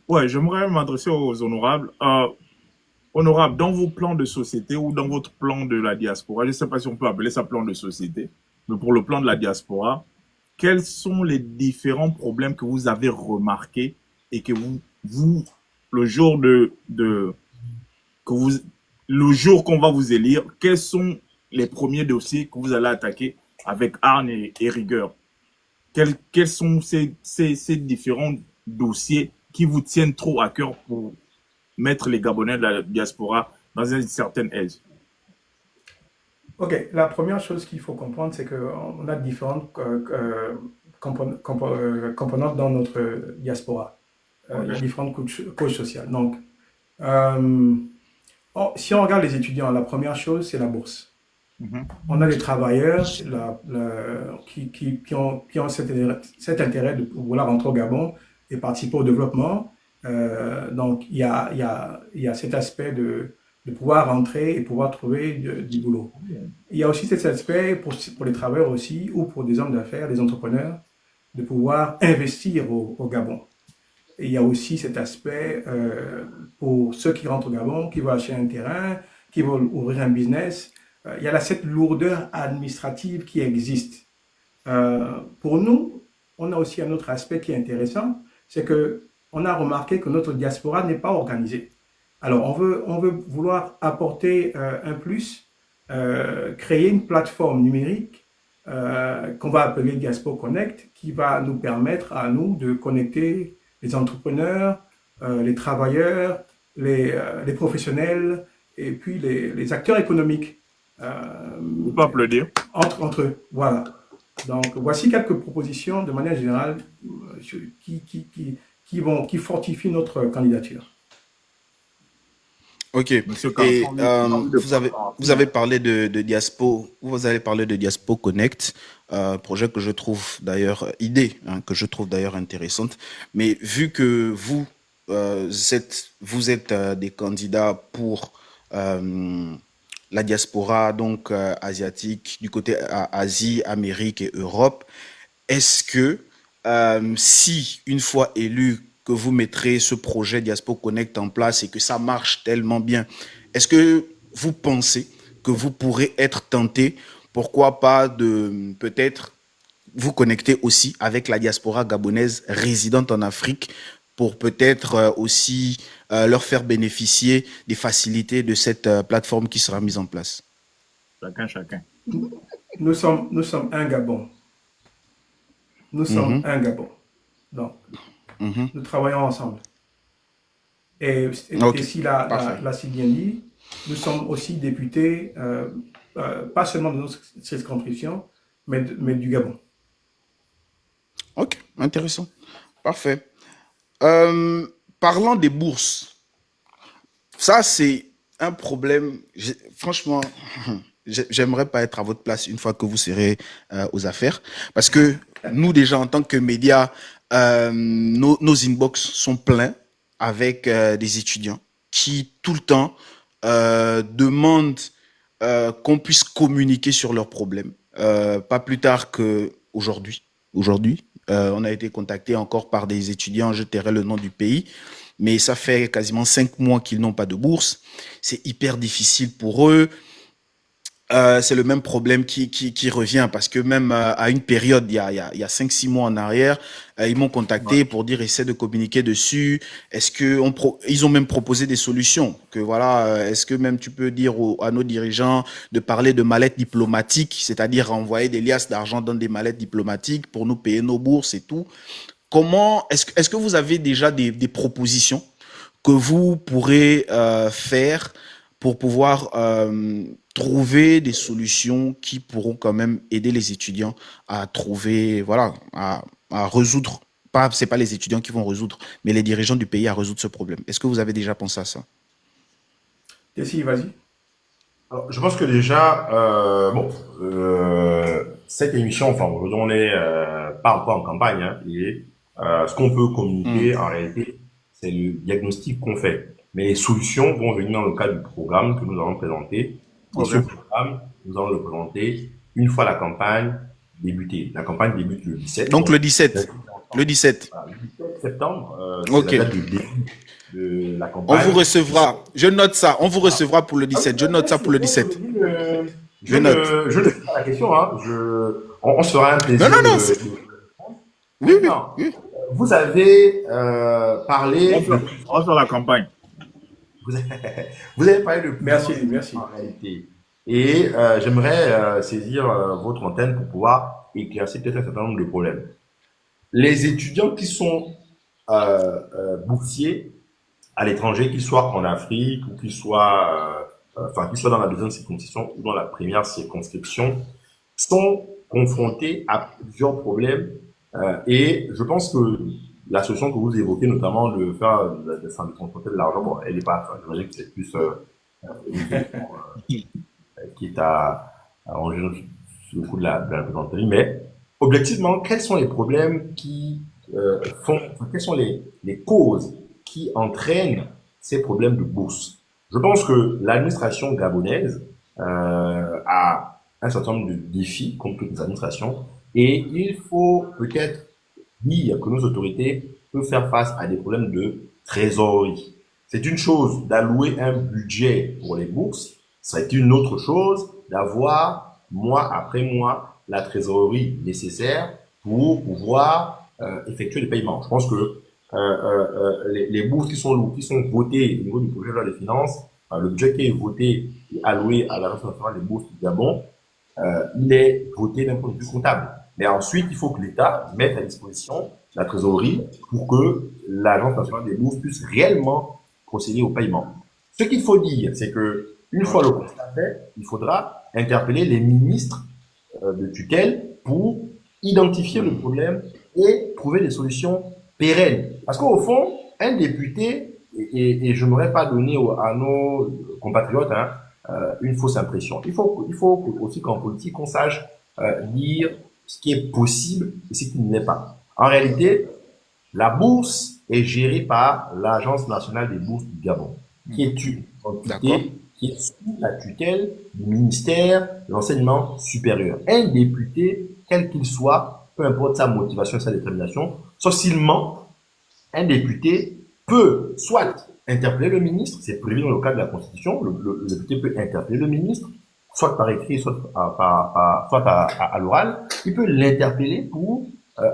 S2: Ouais, j'aimerais m'adresser aux honorables. Honorables, dans vos plans de société ou dans votre plan de la diaspora, je ne sais pas si on peut appeler ça plan de société, mais pour le plan de la diaspora, quels sont les différents problèmes que vous avez remarqués et que le jour le jour qu'on va vous élire, quels sont les premiers dossiers que vous allez attaquer avec hargne et rigueur? Quels sont ces différents dossiers qui vous tiennent trop à cœur pour mettre les Gabonais de la diaspora dans une certaine aise?
S3: Ok, la première chose qu'il faut comprendre, c'est qu'on a différentes composantes dans notre diaspora. Il y a différentes couches sociales. Donc, si on regarde les étudiants, la première chose, c'est la bourse. On a les travailleurs qui ont cet intérêt de vouloir rentrer au Gabon et participer au développement. Donc, il y a cet aspect de pouvoir rentrer et pouvoir trouver du boulot. Il y a aussi cet aspect pour les travailleurs aussi, ou pour des hommes d'affaires, des entrepreneurs, de pouvoir investir au Gabon. Et il y a aussi cet aspect pour ceux qui rentrent au Gabon, qui veulent acheter un terrain, qui veulent ouvrir un business. Il y a cette lourdeur administrative qui existe. Pour nous, on a aussi un autre aspect qui est intéressant, c'est qu'on a remarqué que notre diaspora n'est pas organisée. Alors, on veut vouloir apporter un plus, créer une plateforme numérique qu'on va appeler Diaspo Connect, qui va nous permettre à nous de connecter les entrepreneurs, les travailleurs, les professionnels et puis les acteurs économiques.
S2: Vous pouvez applaudir.
S3: Entre eux, voilà. Donc, voici quelques propositions de manière générale qui fortifient notre candidature.
S1: Ok. Et vous avez parlé de Diaspo, vous avez parlé de Diaspo Connect, projet que je trouve d'ailleurs, idée que je trouve d'ailleurs intéressante. Mais vu que vous êtes des candidats pour la diaspora donc asiatique, du côté Asie, Amérique et Europe, est-ce que si une fois élu que vous mettrez ce projet Diaspo Connect en place et que ça marche tellement bien, est-ce que vous pensez que vous pourrez être tenté, pourquoi pas de peut-être vous connecter aussi avec la diaspora gabonaise résidente en Afrique pour peut-être aussi leur faire bénéficier des facilités de cette plateforme qui sera mise en place?
S2: Chacun.
S3: Nous sommes un Gabon. Nous sommes un Gabon. Donc, nous travaillons ensemble. Et si l'a si bien dit, nous sommes aussi députés, pas seulement de notre circonscription, mais du Gabon.
S1: Ok, intéressant. Parfait. Parlant des bourses, ça c'est un problème. Franchement, j'aimerais pas être à votre place une fois que vous serez aux affaires, parce que nous déjà en tant que médias, nos inbox sont pleins avec des étudiants qui tout le temps demandent qu'on puisse communiquer sur leurs problèmes. Pas plus tard qu'aujourd'hui. On a été contacté encore par des étudiants, je tairai le nom du pays, mais ça fait quasiment 5 mois qu'ils n'ont pas de bourse. C'est hyper difficile pour eux. C'est le même problème qui revient parce que même à une période, il y a 5-6 mois en arrière, ils m'ont contacté pour dire essaie de communiquer dessus. Est-ce que ils ont même proposé des solutions que voilà, est-ce que même tu peux dire à nos dirigeants de parler de mallettes diplomatiques, c'est-à-dire envoyer des liasses d'argent dans des mallettes diplomatiques pour nous payer nos bourses et tout. Comment est-ce que vous avez déjà des propositions que vous pourrez faire pour pouvoir trouver des solutions qui pourront quand même aider les étudiants à trouver, voilà, à résoudre, c'est pas les étudiants qui vont résoudre, mais les dirigeants du pays à résoudre ce problème. Est-ce que vous avez déjà pensé à ça?
S3: Tessie, vas-y.
S4: Alors, je pense que déjà, cette émission, enfin, aujourd'hui on est pas encore en campagne, hein, et ce qu'on peut communiquer en réalité, c'est le diagnostic qu'on fait. Mais les solutions vont venir dans le cadre du programme que nous allons présenter Et
S2: Ok.
S4: ce programme, nous allons le présenter une fois la campagne débutée. La campagne débute le 17.
S1: Donc le
S4: Donc,
S1: 17. Le 17.
S4: voilà, le 17 septembre, c'est la
S1: Ok.
S4: date de début de la
S1: On vous
S4: campagne.
S1: recevra. Je note ça. On vous
S4: Voilà.
S1: recevra pour le
S4: Ah oui,
S1: 17. Je note
S4: bien
S1: ça
S4: sûr,
S1: pour le
S4: bien sûr,
S1: 17.
S4: je
S1: Je note.
S4: ne pose pas la question, hein. On se fera un
S1: Non,
S4: plaisir
S1: non, non. Oui, oui,
S4: Maintenant,
S1: oui.
S4: vous avez parlé de
S2: On va faire la campagne.
S4: vous avez, vous avez parlé de
S3: Merci,
S4: plusieurs
S3: merci.
S4: en réalité. Et j'aimerais saisir votre antenne pour pouvoir éclaircir peut-être un certain nombre de problèmes. Les étudiants qui sont boursiers à l'étranger, qu'ils soient en Afrique ou qu'ils soient dans la deuxième circonscription ou dans la première circonscription, sont confrontés à plusieurs problèmes. Et je pense que la solution que vous évoquez, notamment de faire de transporter de l'argent, bon, elle n'est pas, enfin, j'imagine que c'est plus une solution qui est à ranger sous le coup de la plaisanterie, mais objectivement, quels sont les problèmes qui quelles sont les causes qui entraînent ces problèmes de bourse? Je pense que l'administration gabonaise a un certain nombre de défis, comme toutes les administrations, et il faut peut-être dire que nos autorités peuvent faire face à des problèmes de trésorerie. C'est une chose d'allouer un budget pour les bourses, c'est une autre chose d'avoir, mois après mois, la trésorerie nécessaire pour pouvoir effectuer les paiements. Je pense que les bourses qui sont votées au niveau du projet de loi des finances, le budget qui est voté et alloué à l'Agence nationale des bourses du Gabon, il est voté d'un point de vue comptable. Mais ensuite, il faut que l'État mette à disposition la trésorerie pour que l'Agence nationale des bourses puisse réellement procéder au paiement. Ce qu'il faut dire, c'est que une fois le constat fait, il faudra interpeller les ministres de tutelle pour identifier le problème et trouver des solutions pérennes. Parce qu'au fond, un député, et je n'aurais pas donné à nos compatriotes une fausse impression. Il faut aussi qu'en politique, on sache dire ce qui est possible et ce qui ne l'est pas. En réalité, la bourse est gérée par l'Agence nationale des bourses du Gabon, qui est une entité qui est sous la tutelle du ministère de l'enseignement supérieur. Un député, quel qu'il soit, peu importe sa motivation et sa détermination, sauf s'il ment, un député peut soit interpeller le ministre, c'est prévu dans le cadre de la Constitution, le député peut interpeller le ministre, soit par écrit, soit à l'oral, il peut l'interpeller pour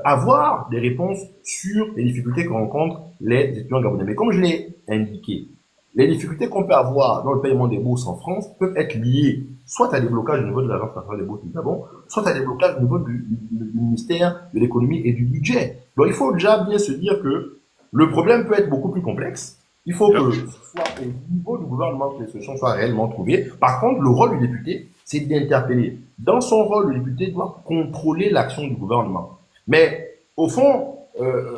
S4: avoir des réponses sur les difficultés que rencontrent les étudiants gabonais. Mais comme je l'ai indiqué, les difficultés qu'on peut avoir dans le paiement des bourses en France peuvent être liées soit à des blocages au niveau de l'Agence nationale des bourses du Gabon, soit à des blocages au niveau du ministère de l'économie et du budget. Donc il faut déjà bien se dire que le problème peut être beaucoup plus complexe. Il faut que ce soit au niveau du gouvernement que les solutions soient réellement trouvées. Par contre, le rôle du député, c'est d'interpeller. Dans son rôle, le député doit contrôler l'action du gouvernement. Mais au fond,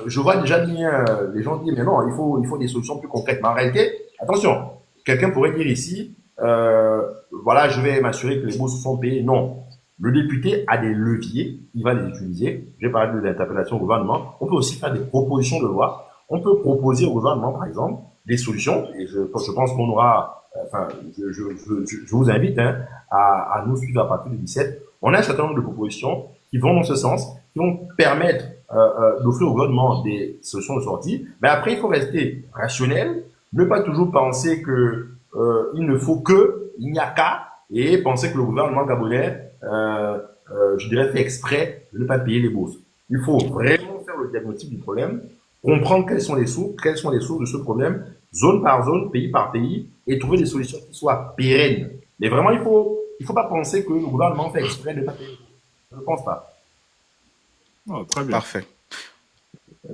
S4: je vois déjà bien les gens dire mais non, il faut des solutions plus concrètes. Mais en réalité, attention, quelqu'un pourrait dire ici, voilà, je vais m'assurer que les bourses sont payées. Non. Le député a des leviers, il va les utiliser. J'ai parlé de l'interpellation au gouvernement. On peut aussi faire des propositions de loi. On peut proposer au gouvernement, par exemple, des solutions. Et je pense qu'on aura, je vous invite à nous suivre à partir du 17. On a un certain nombre de propositions qui vont dans ce sens, qui vont permettre d'offrir au gouvernement des solutions de sortie. Mais après, il faut rester rationnel, ne pas toujours penser que il ne faut que, il n'y a qu'à, et penser que le gouvernement gabonais, je dirais, fait exprès de ne pas payer les bourses. Il faut vraiment faire le diagnostic du problème, comprendre quelles sont les sources de ce problème, zone par zone, pays par pays, et trouver des solutions qui soient pérennes. Mais vraiment, il faut pas penser que le gouvernement fait exprès de ne pas payer les bourses. Je ne pense pas.
S2: Oh, très bien.
S1: Parfait.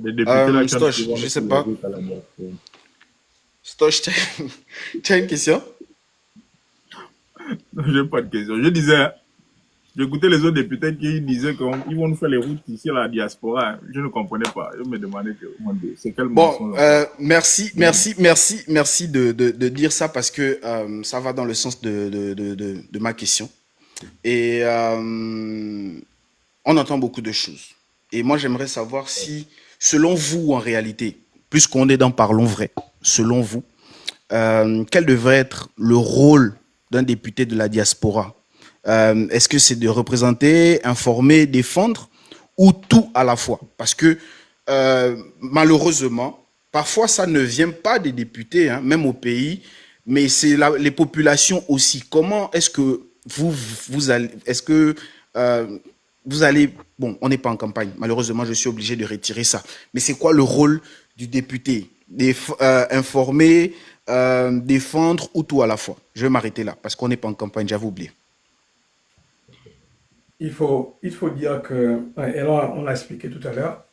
S2: Les députés là,
S1: Stoch, je sais pas. Stoch, tu as une question?
S2: Je n'ai pas de question. Je disais, j'écoutais les autres députés qui disaient qu'ils vont nous faire les routes ici à la diaspora. Je ne comprenais pas. Je me demandais c'est quel
S1: bon, merci de dire ça parce que ça va dans le sens de ma question. Et on entend beaucoup de choses. Et moi, j'aimerais savoir si, selon vous, en réalité, puisqu'on est dans Parlons Vrai, selon vous, quel devrait être le rôle d'un député de la diaspora? Est-ce que c'est de représenter, informer, défendre ou tout à la fois? Parce que malheureusement, parfois ça ne vient pas des députés, hein, même au pays, mais c'est les populations aussi. Comment est-ce que vous allez, est-ce que vous allez, bon, on n'est pas en campagne, malheureusement je suis obligé de retirer ça, mais c'est quoi le rôle du député? Informer, défendre ou tout à la fois? Je vais m'arrêter là parce qu'on n'est pas en campagne, j'avais oublié.
S3: Il faut dire que, et là on l'a expliqué tout à l'heure,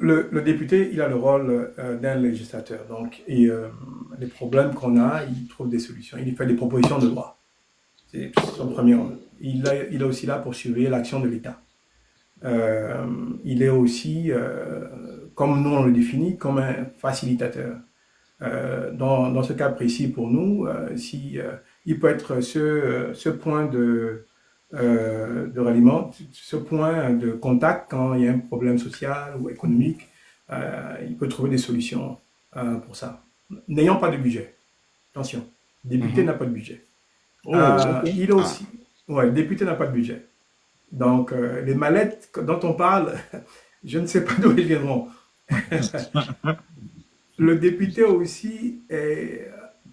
S3: le député, il a le rôle d'un législateur. Donc, les problèmes qu'on a, il trouve des solutions. Il fait des propositions de loi. C'est son premier rôle. Il est aussi là pour surveiller l'action de l'État. Il est aussi, comme nous on le définit, comme un facilitateur. Dans ce cas précis pour nous, il peut être ce point de ralliement, ce point de contact quand il y a un problème social ou économique, il peut trouver des solutions pour ça. N'ayant pas de budget, attention, le député n'a pas de budget. Il est aussi, le député n'a pas de budget. Donc, les mallettes dont on parle, je ne sais pas d'où ils viendront. Le député aussi,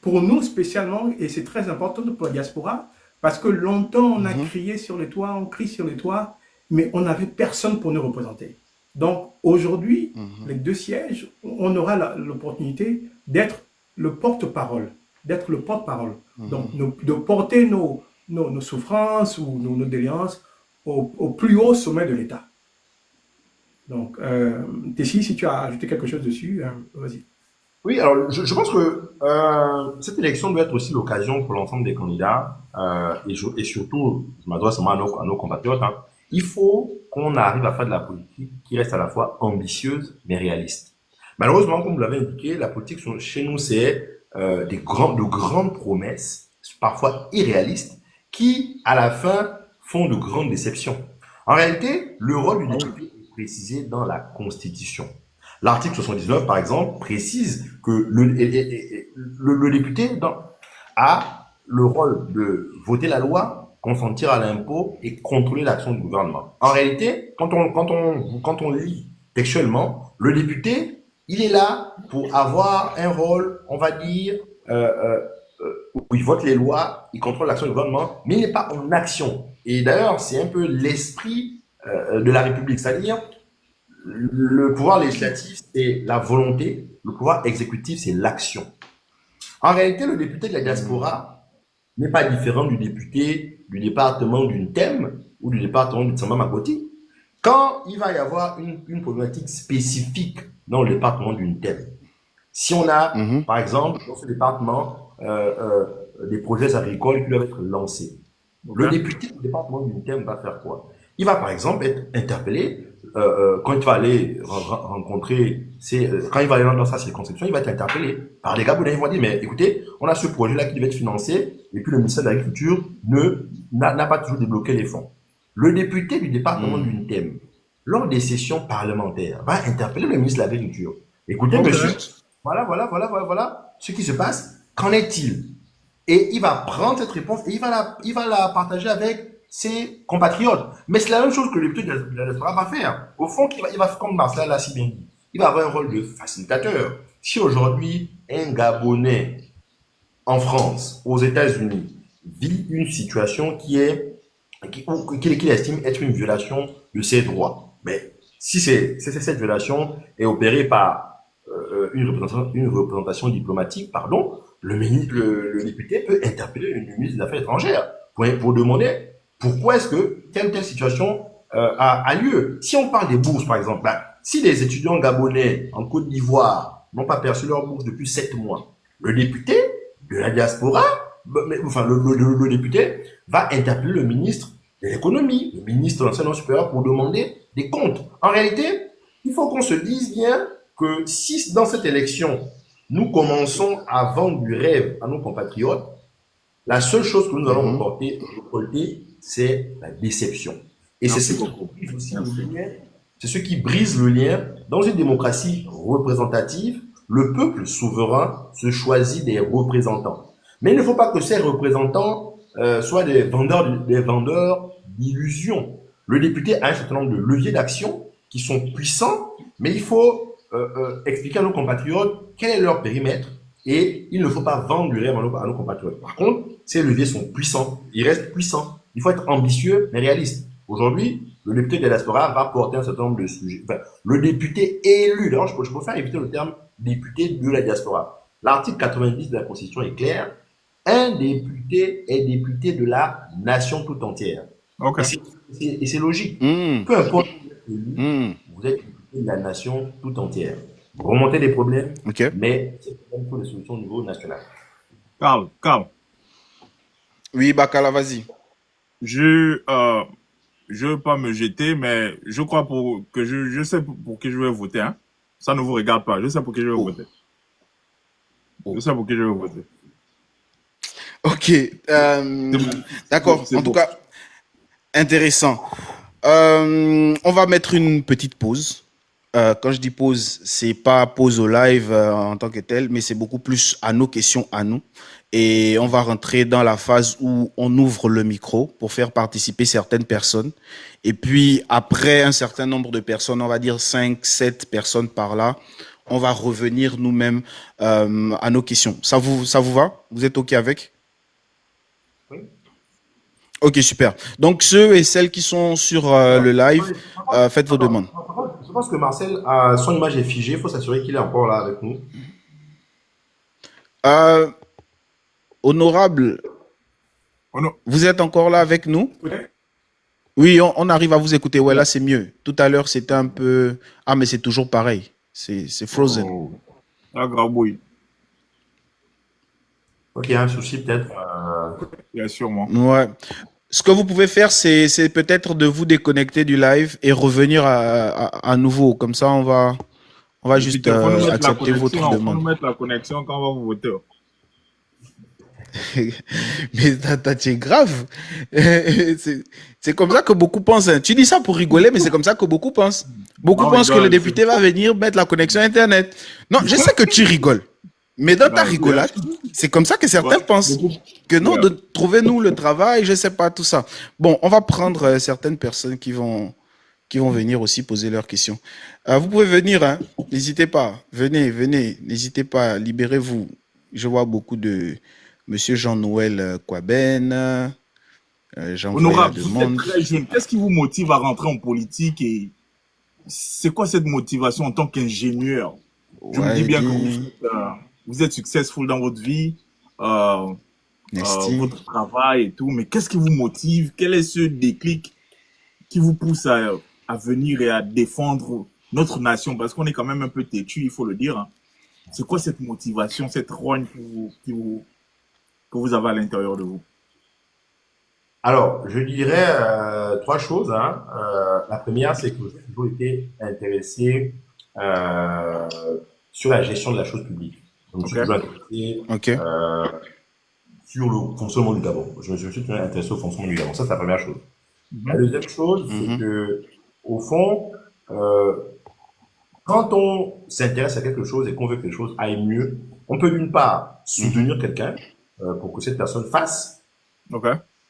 S3: pour nous spécialement, et c'est très important pour la diaspora, parce que longtemps on a crié sur les toits, on crie sur les toits, mais on n'avait personne pour nous représenter. Donc aujourd'hui, les 2 sièges, on aura l'opportunité d'être le porte-parole, donc de porter nos souffrances ou nos doléances au plus haut sommet de l'État. Donc, Tessie, si tu as ajouté quelque chose dessus, vas-y.
S4: Oui, alors je pense que cette élection doit être aussi l'occasion pour l'ensemble des candidats et surtout, je m'adresse à nos compatriotes, hein, il faut qu'on arrive à faire de la politique qui reste à la fois ambitieuse mais réaliste. Malheureusement, comme vous l'avez indiqué, la politique chez nous, c'est de grandes promesses, parfois irréalistes, qui, à la fin, font de grandes déceptions. En réalité, le rôle du député est précisé dans la Constitution. L'article 79, par exemple, précise que le député a le rôle de voter la loi, consentir à l'impôt et contrôler l'action du gouvernement. En réalité, quand on lit textuellement, le député, il est là pour avoir un rôle, on va dire, où il vote les lois, il contrôle l'action du gouvernement, mais il n'est pas en action. Et d'ailleurs, c'est un peu l'esprit de la République, c'est-à-dire le pouvoir législatif, c'est la volonté, le pouvoir exécutif, c'est l'action. En réalité, le député de la diaspora n'est pas différent du député du département d'une thème ou du département du Tsamba Makoti. Quand il va y avoir une problématique spécifique dans le département d'une thème, si on a, par exemple, dans ce département, des projets agricoles qui doivent être lancés, le député du département d'une thème va faire quoi? Il va, par exemple, être interpellé quand il va aller rencontrer, quand il va aller dans sa circonscription, il va être interpellé par des Gabonais. Ils vont dire, mais écoutez, on a ce projet-là qui devait être financé, et puis le ministère de l'Agriculture n'a pas toujours débloqué les fonds. Le député du département d'une thème, lors des sessions parlementaires, va interpeller le ministre de l'Agriculture. Écoutez, monsieur, voilà ce qui se passe. Qu'en est-il? Et il va prendre cette réponse et il va la partager avec ses compatriotes. Mais c'est la même chose que le député de la diaspora va faire. Au fond, il va faire comme Marcel l'a si bien dit. Il va avoir un rôle de facilitateur. Si aujourd'hui, un Gabonais en France, aux États-Unis, vit une situation qu'il estime être une violation de ses droits, mais si cette violation est opérée par une représentation diplomatique, le député peut interpeller le ministre des Affaires étrangères pour demander pourquoi est-ce que telle situation a lieu. Si on parle des bourses, par exemple, si les étudiants gabonais en Côte d'Ivoire n'ont pas perçu leur bourse depuis 7 mois, le député de la diaspora, le député va interpeller le ministre de l'économie, le ministre de l'enseignement supérieur pour demander des comptes. En réalité, il faut qu'on se dise bien que si dans cette élection, nous commençons à vendre du rêve à nos compatriotes, la seule chose que nous allons récolter, c'est la déception. Et c'est ce qui brise le lien. Dans une démocratie représentative, le peuple souverain se choisit des représentants. Mais il ne faut pas que ces représentants soient des vendeurs d'illusions. Le député a un certain nombre de leviers d'action qui sont puissants, mais il faut expliquer à nos compatriotes quel est leur périmètre et il ne faut pas vendre du rêve à nos compatriotes. Par contre, ces leviers sont puissants, ils restent puissants. Il faut être ambitieux mais réaliste. Aujourd'hui, le député de la diaspora va porter un certain nombre de sujets. Enfin, le député élu, d'ailleurs, je préfère éviter le terme député de la diaspora. L'article 90 de la Constitution est clair. Un député est député de la nation tout entière.
S2: Ok.
S4: Et c'est logique.
S1: Hmm.
S4: Peu importe où vous êtes élu,
S1: Hmm.
S4: vous êtes député de la nation tout entière. Remonter des problèmes,
S1: Ok.
S4: mais c'est pour des solutions au niveau national.
S2: Carl,
S1: Oui, Bakala, vas-y.
S2: je veux pas me jeter, mais je crois je sais pour qui je vais voter, hein. Ça ne vous regarde pas. Je sais pour qui je vais voter. Je sais pour qui je vais voter.
S1: Ok.
S2: C'est bon.
S1: D'accord.
S2: C'est
S1: En tout
S2: bon.
S1: cas, intéressant. On va mettre une petite pause. Quand je dis pause, c'est pas pause au live en tant que tel, mais c'est beaucoup plus à nos questions à nous. Et on va rentrer dans la phase où on ouvre le micro pour faire participer certaines personnes. Et puis, après un certain nombre de personnes, on va dire 5, 7 personnes par là, on va revenir nous-mêmes à nos questions. Ça vous va? Vous êtes OK avec?
S4: Oui.
S1: Ok, super. Donc, ceux et celles qui sont sur le live, faites vos demandes.
S4: Je pense que Marcel, son image est figée. Il faut s'assurer qu'il est encore là avec nous.
S1: Honorable,
S2: Oh non.
S1: vous êtes encore là avec nous?
S3: Peut-être.
S1: Oui, on arrive à vous écouter. Ouais, là, c'est mieux. Tout à l'heure, c'était un peu... Ah, mais c'est toujours pareil. C'est frozen.
S2: Oh. Ah, grabouille.
S4: Ok, il y a un souci peut-être.
S2: Bien sûrement.
S1: Ouais. Ce que vous pouvez faire, c'est peut-être de vous déconnecter du live et revenir à nouveau. Comme ça, on va
S2: Et puis,
S1: juste
S2: il faut nous mettre la
S1: accepter votre
S2: connexion. Il faut
S1: demande.
S2: nous mettre la connexion quand on va vous voter.
S1: Mais c'est grave. C'est comme ça que beaucoup pensent. Hein. Tu dis ça pour rigoler, mais c'est comme ça que beaucoup pensent. Beaucoup
S2: Non,
S1: pensent que le
S2: rigole,
S1: député va venir mettre la connexion Internet. Non, je sais que tu rigoles. Mais dans ta
S2: Non,
S1: rigolade, c'est comme ça que certains
S2: Ouais,
S1: pensent.
S2: beaucoup.
S1: Que non,
S2: Ouais.
S1: de trouver nous le travail, je sais pas, tout ça. Bon, on va prendre certaines personnes qui vont venir aussi poser leurs questions. Vous pouvez venir, hein. N'hésitez pas. Venez, n'hésitez pas, libérez-vous. Je vois beaucoup de Monsieur Jean-Noël Kouaben. J'ai envoyé la
S2: Honorable, vous êtes
S1: demande.
S2: très jeune. Qu'est-ce qui vous motive à rentrer en politique et c'est quoi cette motivation en tant qu'ingénieur? Je me dis
S1: Ouais,
S2: bien que vous êtes successful dans votre vie,
S1: Nesty.
S2: votre travail et tout, mais qu'est-ce qui vous motive? Quel est ce déclic qui vous pousse à venir et à défendre notre nation? Parce qu'on est quand même un peu têtu, il faut le dire, hein. C'est quoi cette motivation, cette rogne que vous avez à l'intérieur de vous?
S4: Alors, je dirais trois choses. Hein. La première, c'est que j'ai toujours été intéressé euh, sur la gestion de la chose publique. Je me suis
S2: Ok.
S4: toujours intéressé
S1: Ok.
S4: sur le fonctionnement du Gabon. Je me suis toujours intéressé au fonctionnement du Gabon. Ça, c'est la première chose. La
S2: Mhm.
S4: deuxième chose, c'est
S1: Mhm.
S4: que, au fond, quand on s'intéresse à quelque chose et qu'on veut que les choses aillent mieux, on peut d'une part soutenir quelqu'un pour que cette personne fasse,
S2: Ok.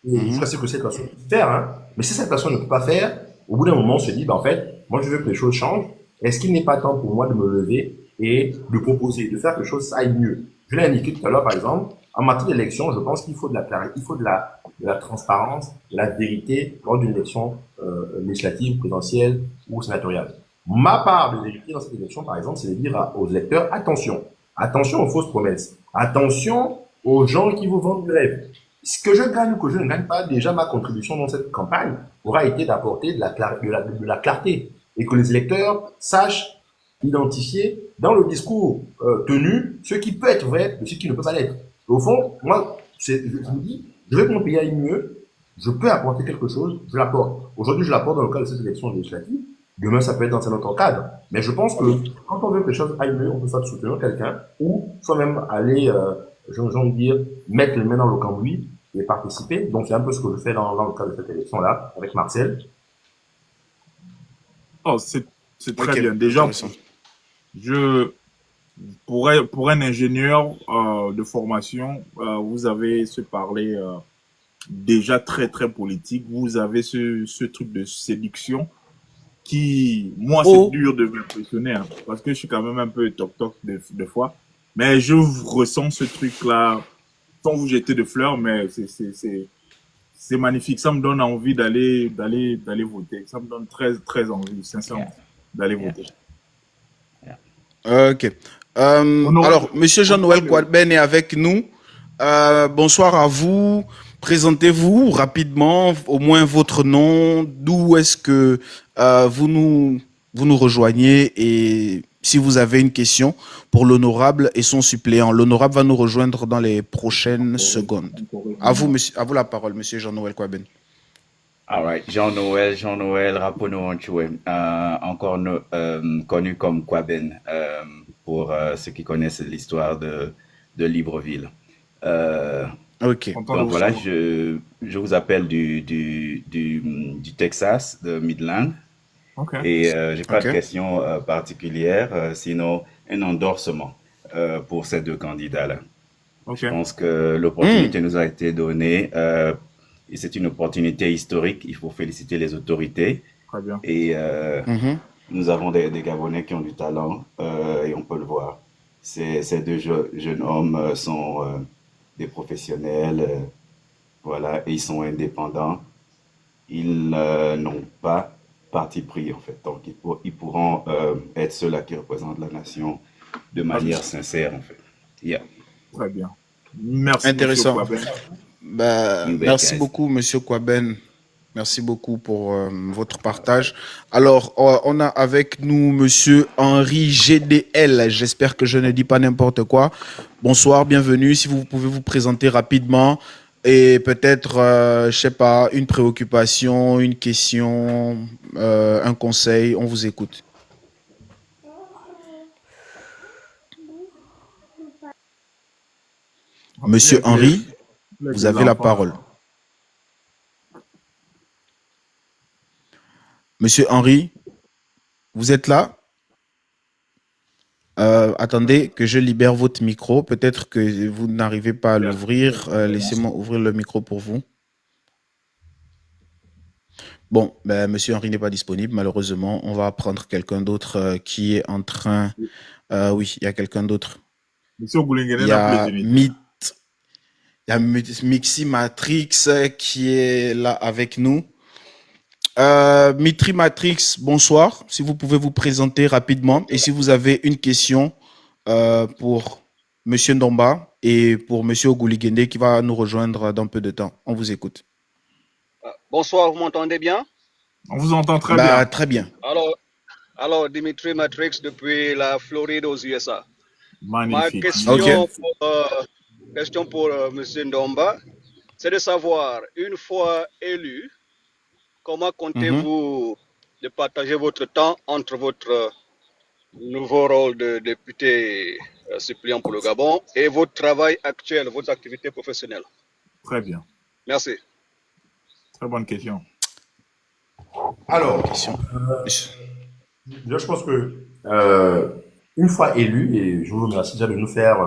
S4: et jusqu'à ce que cette personne puisse faire. Hein. Mais si cette personne ne peut pas faire, au bout d'un moment, on se dit, bah, en fait, moi, je veux que les choses changent. Est-ce qu'il n'est pas temps pour moi de me lever et de proposer, de faire que les choses aillent mieux? Je l'ai indiqué tout à l'heure, par exemple, en matière d'élection, je pense qu'il faut de la clarté, il faut de la transparence, de la vérité lors d'une élection législative, présidentielle ou sénatoriale. Ma part de vérité dans cette élection, par exemple, c'est de dire aux électeurs, attention, attention aux fausses promesses, attention aux gens qui vous vendent du rêve. Ce que je gagne ou que je ne gagne pas, déjà ma contribution dans cette campagne aura été d'apporter de la clarté et que les électeurs sachent identifier dans le discours tenu ce qui peut être vrai et ce qui ne peut pas l'être. Au fond, moi, je me dis, je veux que mon pays aille mieux, je peux apporter quelque chose, je l'apporte. Aujourd'hui, je l'apporte dans le cadre de cette élection législative. Demain, ça peut être dans un autre cadre. Mais je pense que quand on veut que les choses aillent mieux, on peut soit soutenir quelqu'un ou soit même aller, j'ai envie de dire, mettre les mains dans le cambouis et participer. Donc, c'est un peu ce que je fais dans le cadre de cette élection-là avec Marcel.
S2: Oh, c'est très
S1: Ok,
S2: bien. Déjà,
S1: intéressant.
S2: je Pour un ingénieur de formation, vous avez ce parler déjà très très politique. Vous avez ce truc de séduction qui, moi, c'est
S1: Oh,
S2: dur de m'impressionner hein, parce que je suis quand même un peu toc-toc de fois. Mais je ressens ce truc-là sans vous jeter de fleurs, mais c'est magnifique. Ça me donne envie d'aller voter. Ça me donne très, très envie,
S5: Yeah,
S2: sincèrement, d'aller
S5: yeah,
S2: voter.
S5: yeah.
S1: ok.
S2: Honorable,
S1: Alors, Monsieur Jean-Noël
S2: honorable,
S1: Kouadben est avec nous. Bonsoir à vous. Présentez-vous rapidement, au moins votre nom, d'où est-ce que vous nous rejoignez et si vous avez une question pour l'honorable et son suppléant. L'honorable va nous rejoindre dans les prochaines secondes. À vous, monsieur, à vous la parole, Monsieur Jean-Noël Kouadben.
S5: All right, Jean-Noël Rapono-Anchoué, encore connu comme Kwaben, pour ceux qui connaissent l'histoire de Libreville.
S1: Ok.
S2: content de
S5: Donc
S2: vous
S5: voilà,
S2: savoir.
S5: je vous appelle du Texas, de Midland,
S2: Ok,
S5: et j'ai pas de
S1: Ok.
S5: question particulière, sinon un endorsement pour ces deux candidats-là.
S2: ok,
S5: Je pense que l'opportunité nous a été donnée et c'est une opportunité historique. Il faut féliciter les autorités
S2: très bien.
S5: et
S1: Mhm.
S5: nous avons des Gabonais qui ont du talent et on peut le voir. Ces deux jeunes hommes sont des professionnels, voilà, et ils sont indépendants. Ils n'ont pas parti pris en fait, donc ils pourront être ceux-là qui représentent la nation de
S2: Très bien.
S5: manière sincère en fait. Yeah,
S2: Très bien. Merci, Monsieur
S1: Intéressant.
S2: Kouaben.
S1: Bah,
S5: you bet,
S1: merci
S5: guys.
S1: beaucoup, Monsieur Kouaben. Merci beaucoup pour votre partage. Alors, on a avec nous Monsieur Henri GDL. J'espère que je ne dis pas n'importe quoi. Bonsoir, bienvenue. Si vous pouvez vous présenter rapidement et peut-être, je sais pas, une préoccupation, une question, un conseil, on vous écoute. Monsieur
S2: Avec
S1: Henri,
S2: avec
S1: vous
S2: les
S1: avez la
S2: enfants.
S1: parole. Monsieur Henri, vous êtes là? Attendez que je libère votre micro. Peut-être que vous n'arrivez pas à l'ouvrir. Laissez-moi ouvrir le micro pour vous. Bon, ben, Monsieur Henri n'est pas disponible, malheureusement. On va prendre quelqu'un d'autre qui est en train. Oui, il y a quelqu'un d'autre.
S2: Monsieur
S1: Il
S2: Goulingene
S1: y
S2: n'a plus les
S1: a
S2: unités.
S1: il y a Mixi Matrix qui est là avec nous. Mitri Matrix, bonsoir. Si vous pouvez vous présenter rapidement et si vous avez une question pour Monsieur Ndomba et pour Monsieur Ogouligende qui va nous rejoindre dans peu de temps. On vous écoute.
S6: Bonsoir, vous m'entendez bien?
S2: On vous entend très
S1: Bah,
S2: bien.
S1: très bien.
S6: Alors, Dimitri Matrix depuis la Floride aux USA. Ma
S2: Magnifique.
S1: Ok.
S6: question pour Monsieur Ndomba, c'est de savoir, une fois élu, comment comptez-vous de partager votre temps entre votre nouveau rôle de député suppléant pour le Gabon et votre travail actuel, votre activité professionnelle?
S2: Très bien.
S6: Merci.
S2: Très bonne question.
S4: Alors,
S1: Question.
S4: je pense que une fois élu, et je vous remercie déjà de nous faire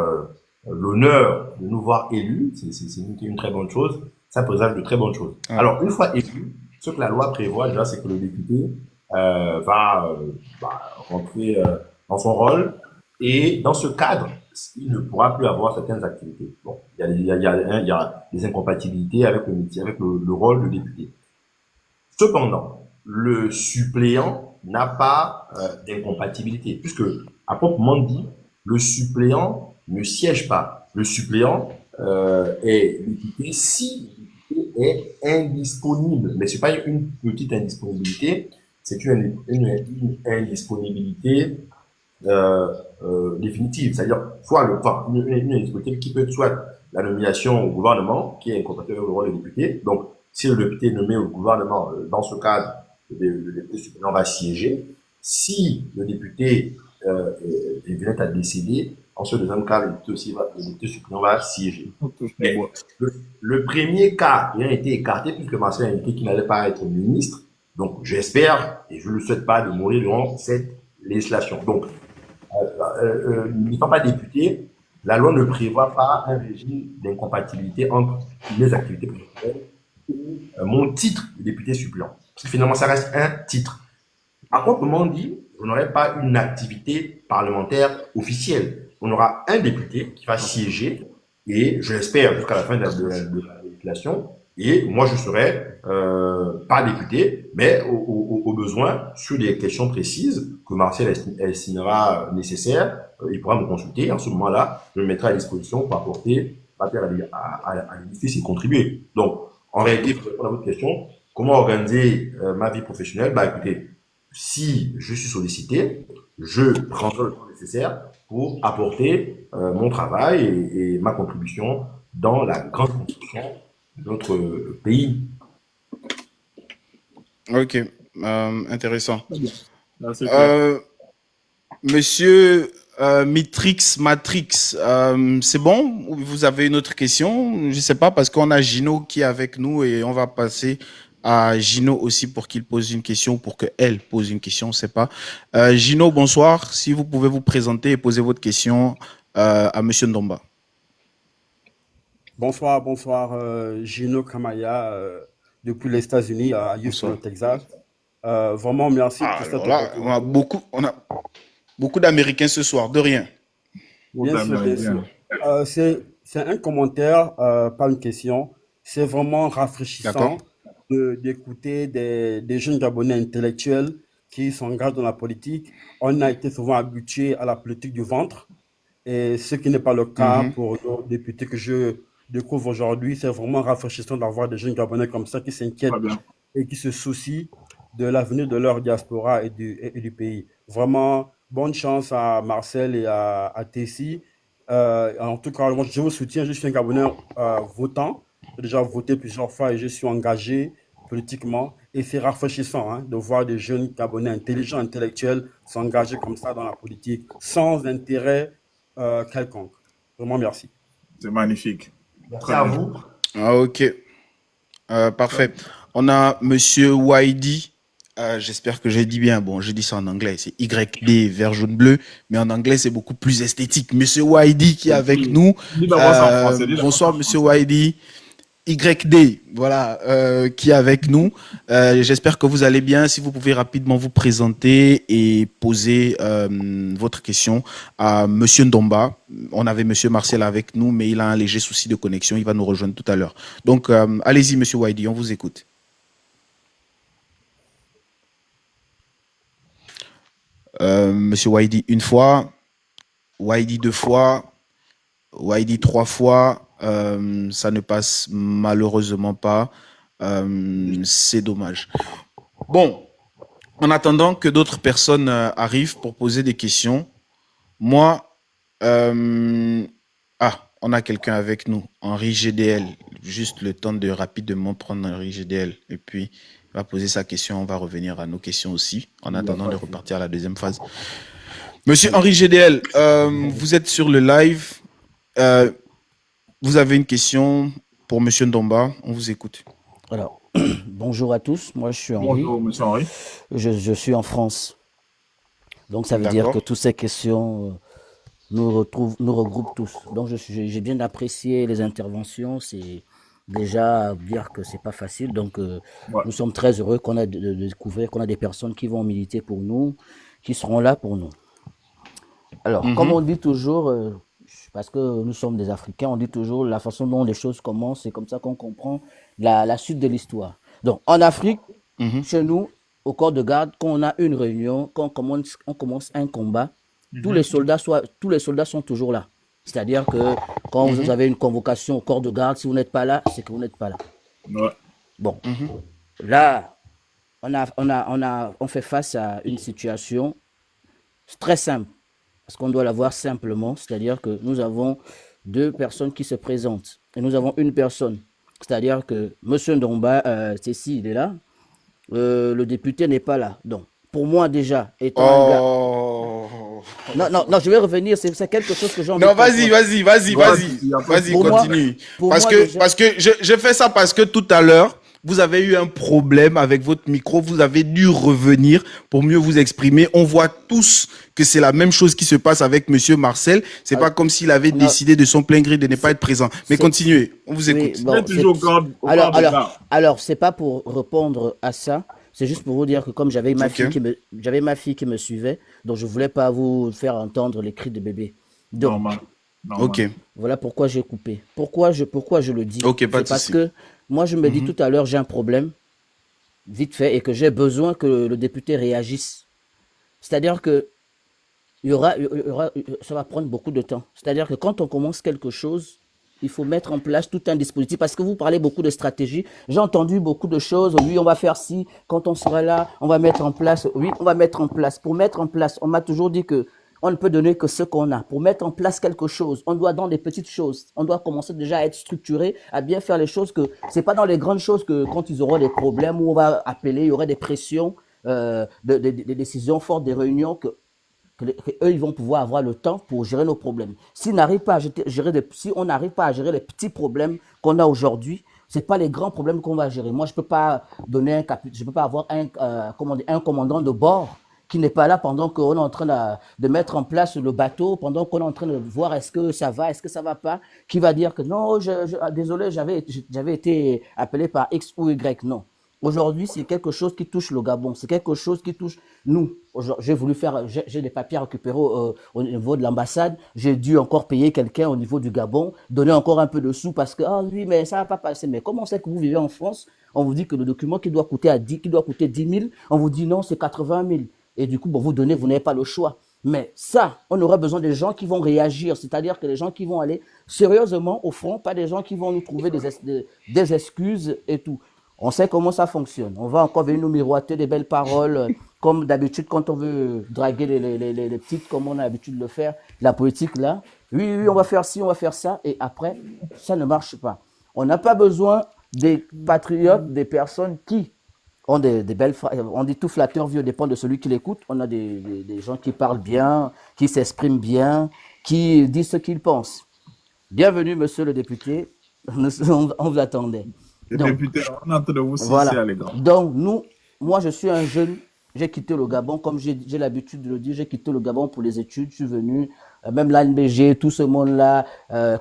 S4: l'honneur de nous voir élus, c'est une très bonne chose, ça présage de très bonnes choses.
S1: Ouais.
S4: Alors, une fois élu, ce que la loi prévoit déjà, c'est que le député va rentrer dans son rôle, et dans ce cadre, il ne pourra plus avoir certaines activités. Bon, il y a des incompatibilités avec le métier, avec le rôle de député. Cependant, le suppléant n'a pas d'incompatibilité, puisque, à proprement dit, le suppléant ne siège pas. Le suppléant est député si le député est indisponible. Mais ce n'est pas une petite indisponibilité, c'est une indisponibilité définitive. C'est-à-dire, soit une indisponibilité qui peut être soit la nomination au gouvernement, qui est incompatible avec le rôle de député. Donc, si le député est nommé au gouvernement, dans ce cadre, le député suppléant va siéger. Si le député vient à décéder, en ce deuxième cas, le député suppléant va siéger. Mais le premier cas a été écarté puisque Marcel a indiqué qu'il n'allait pas être ministre. Donc, j'espère, et je ne le souhaite pas, de mourir durant cette législation. Donc, n'étant pas député, la loi ne prévoit pas un régime d'incompatibilité entre mes activités professionnelles et mon titre de député suppléant. Parce que finalement, ça reste un titre. À proprement dit, on n'aurait pas une activité parlementaire officielle. On aura un député qui va siéger, et je l'espère jusqu'à la fin de la législation, et moi je serai pas député, mais au besoin, sur des questions précises que Martial estimera nécessaires, il pourra me consulter, et en ce moment-là, je me mettrai à disposition pour apporter ma pierre à l'édifice et contribuer. Donc, en réalité, pour répondre à votre question, comment organiser ma vie professionnelle? Bah écoutez, si je suis sollicité, je prendrai le temps nécessaire pour apporter mon travail et ma contribution dans la grande construction de notre pays.
S1: Ok, intéressant.
S2: Là, c'est clair.
S1: Monsieur Matrix, c'est bon? Vous avez une autre question? Je ne sais pas, parce qu'on a Gino qui est avec nous et on va passer à Gino aussi pour qu'il pose une question, pour qu'elle pose une question, on ne sait pas. Gino, bonsoir. Si vous pouvez vous présenter et poser votre question à Monsieur Ndomba.
S7: Bonsoir, Gino Kamaya, depuis les États-Unis à Houston, au Texas. Vraiment, merci pour cette opportunité.
S1: On a beaucoup d'Américains ce soir, de rien.
S7: Bien sûr. C'est un commentaire, pas une question. C'est vraiment rafraîchissant d'écouter des jeunes Gabonais intellectuels qui s'engagent dans la politique. On a été souvent habitués à la politique du ventre, et ce qui n'est pas le cas pour nos députés que je découvre aujourd'hui. C'est vraiment rafraîchissant d'avoir des jeunes Gabonais comme ça qui s'inquiètent et qui se soucient de l'avenir de leur diaspora et du pays. Vraiment, bonne chance à Marcel et à Tessie. En tout cas, moi, je vous soutiens. Je suis un Gabonais votant. J'ai déjà voté plusieurs fois et je suis engagé politiquement. Et c'est rafraîchissant de voir des jeunes Gabonais intelligents, intellectuels s'engager comme ça dans la politique sans intérêt quelconque. Vraiment, merci.
S2: C'est magnifique.
S4: Merci à vous.
S1: Ok. Parfait. On a Monsieur Waidi. J'espère que j'ai dit bien. Bon, je dis ça en anglais. C'est YD vert jaune bleu, mais en anglais c'est beaucoup plus esthétique. Monsieur Waidi qui est avec nous. Bonsoir Monsieur Waidi. YD, voilà, qui est avec nous. J'espère que vous allez bien. Si vous pouvez rapidement vous présenter et poser votre question à Monsieur Ndomba. On avait Monsieur Marcel avec nous, mais il a un léger souci de connexion. Il va nous rejoindre tout à l'heure. Donc, allez-y, Monsieur Waidi, on vous écoute. Monsieur Waidi une fois, Waidi deux fois, Waidi trois fois, ça ne passe malheureusement pas. C'est dommage. Bon, en attendant que d'autres personnes arrivent pour poser des questions, moi, on a quelqu'un avec nous, Henri GDL. Juste le temps de rapidement prendre Henri GDL et puis il va poser sa question. On va revenir à nos questions aussi en attendant de repartir à la deuxième phase. Monsieur Henri GDL, vous êtes sur le live. Vous avez une question pour Monsieur Ndomba. On vous écoute.
S8: Alors, bonjour à tous. Moi, je suis Henri.
S2: Bonjour, Monsieur Henri.
S8: Je suis en France. Donc, ça veut dire que toutes ces questions nous regroupent tous. Donc, j'ai bien apprécié les interventions. C'est déjà dire que c'est pas facile. Donc, nous sommes très heureux qu'on a de découvrir qu'on a des personnes qui vont militer pour nous, qui seront là pour nous. Alors, comme on dit toujours, parce que nous sommes des Africains, on dit toujours la façon dont les choses commencent, c'est comme ça qu'on comprend la suite de l'histoire. Donc, en Afrique, chez nous, au corps de garde, quand on a une réunion, quand on commence un combat, tous les soldats sont toujours là. C'est-à-dire que quand vous avez une convocation au corps de garde, si vous n'êtes pas là, c'est que vous n'êtes pas là.
S2: Ouais.
S8: Bon, là, on fait face à une situation très simple, parce qu'on doit la voir simplement, c'est-à-dire que nous avons deux personnes qui se présentent, et nous avons une personne, c'est-à-dire que M. Ndomba, Tessie, il est là, le député n'est pas là. Donc, pour moi déjà, étant un gars... Non, je vais revenir, c'est quelque chose que j'ai envie de
S1: vas-y, continue. Parce que je fais ça parce que tout à l'heure, vous avez eu un problème avec votre micro, vous avez dû revenir pour mieux vous exprimer. On voit tous que c'est la même chose qui se passe avec Monsieur Marcel. C'est pas comme s'il avait décidé de son plein gré de ne pas être présent. Mais continuez, on vous écoute.
S8: Oui, bon, alors, c'est pas pour répondre à ça. C'est juste pour vous dire que comme j'avais ma fille qui me suivait, donc je voulais pas vous faire entendre les cris de bébé. Donc,
S2: Normal.
S1: Ok.
S8: voilà pourquoi j'ai coupé. Pourquoi je le dis?
S1: Ok, pas de
S8: C'est parce
S1: souci.
S8: que moi je me dis tout à l'heure j'ai un problème vite fait et que j'ai besoin que le député réagisse. C'est-à-dire que ça va prendre beaucoup de temps. C'est-à-dire que quand on commence quelque chose, il faut mettre en place tout un dispositif parce que vous parlez beaucoup de stratégie. J'ai entendu beaucoup de choses. Oui, on va faire ci. Quand on sera là, on va mettre en place. Oui, on va mettre en place. Pour mettre en place, on m'a toujours dit que on ne peut donner que ce qu'on a. Pour mettre en place quelque chose, on doit dans des petites choses. On doit commencer déjà à être structuré, à bien faire les choses. Que c'est pas dans les grandes choses que quand ils auront des problèmes où on va appeler, il y aurait des pressions, des décisions fortes, des réunions eux ils vont pouvoir avoir le temps pour gérer nos problèmes. Si on n'arrive pas à gérer les petits problèmes qu'on a aujourd'hui, c'est pas les grands problèmes qu'on va gérer. Moi, je peux pas avoir un commandant de bord qui n'est pas là pendant qu'on est en train de mettre en place le bateau, pendant qu'on est en train de voir est-ce que ça va pas, qui va dire que non, désolé, j'avais été appelé par X ou Y. Non. Aujourd'hui, c'est quelque chose qui touche le Gabon. C'est quelque chose qui touche nous. J'ai des papiers récupérés au niveau de l'ambassade. J'ai dû encore payer quelqu'un au niveau du Gabon, donner encore un peu de sous parce que, oui, mais ça va pas passer. Mais comment c'est que vous vivez en France? On vous dit que le document qui doit coûter 10 000, on vous dit non, c'est 80 000. Et du coup, vous n'avez pas le choix. Mais ça, on aura besoin des gens qui vont réagir, c'est-à-dire que les gens qui vont aller sérieusement au front, pas des gens qui vont nous trouver des excuses et tout. On sait comment ça fonctionne. On va encore venir nous miroiter des belles paroles, comme d'habitude quand on veut draguer les petites, comme on a l'habitude de le faire. La politique, là, oui, on va faire ci, on va faire ça, et après, ça ne marche pas. On n'a pas besoin des patriotes, des personnes qui ont des belles phrases. On dit tout flatteur vieux dépend de celui qui l'écoute. On a des gens qui parlent bien, qui s'expriment bien, qui disent ce qu'ils pensent. Bienvenue, monsieur le député. On vous attendait.
S2: Député, on est en train de vous citer, les gars.
S8: Donc, moi, je suis un jeune. J'ai quitté le Gabon, comme j'ai l'habitude de le dire, j'ai quitté le Gabon pour les études. Je suis venu, même l'ANBG, tout ce monde-là,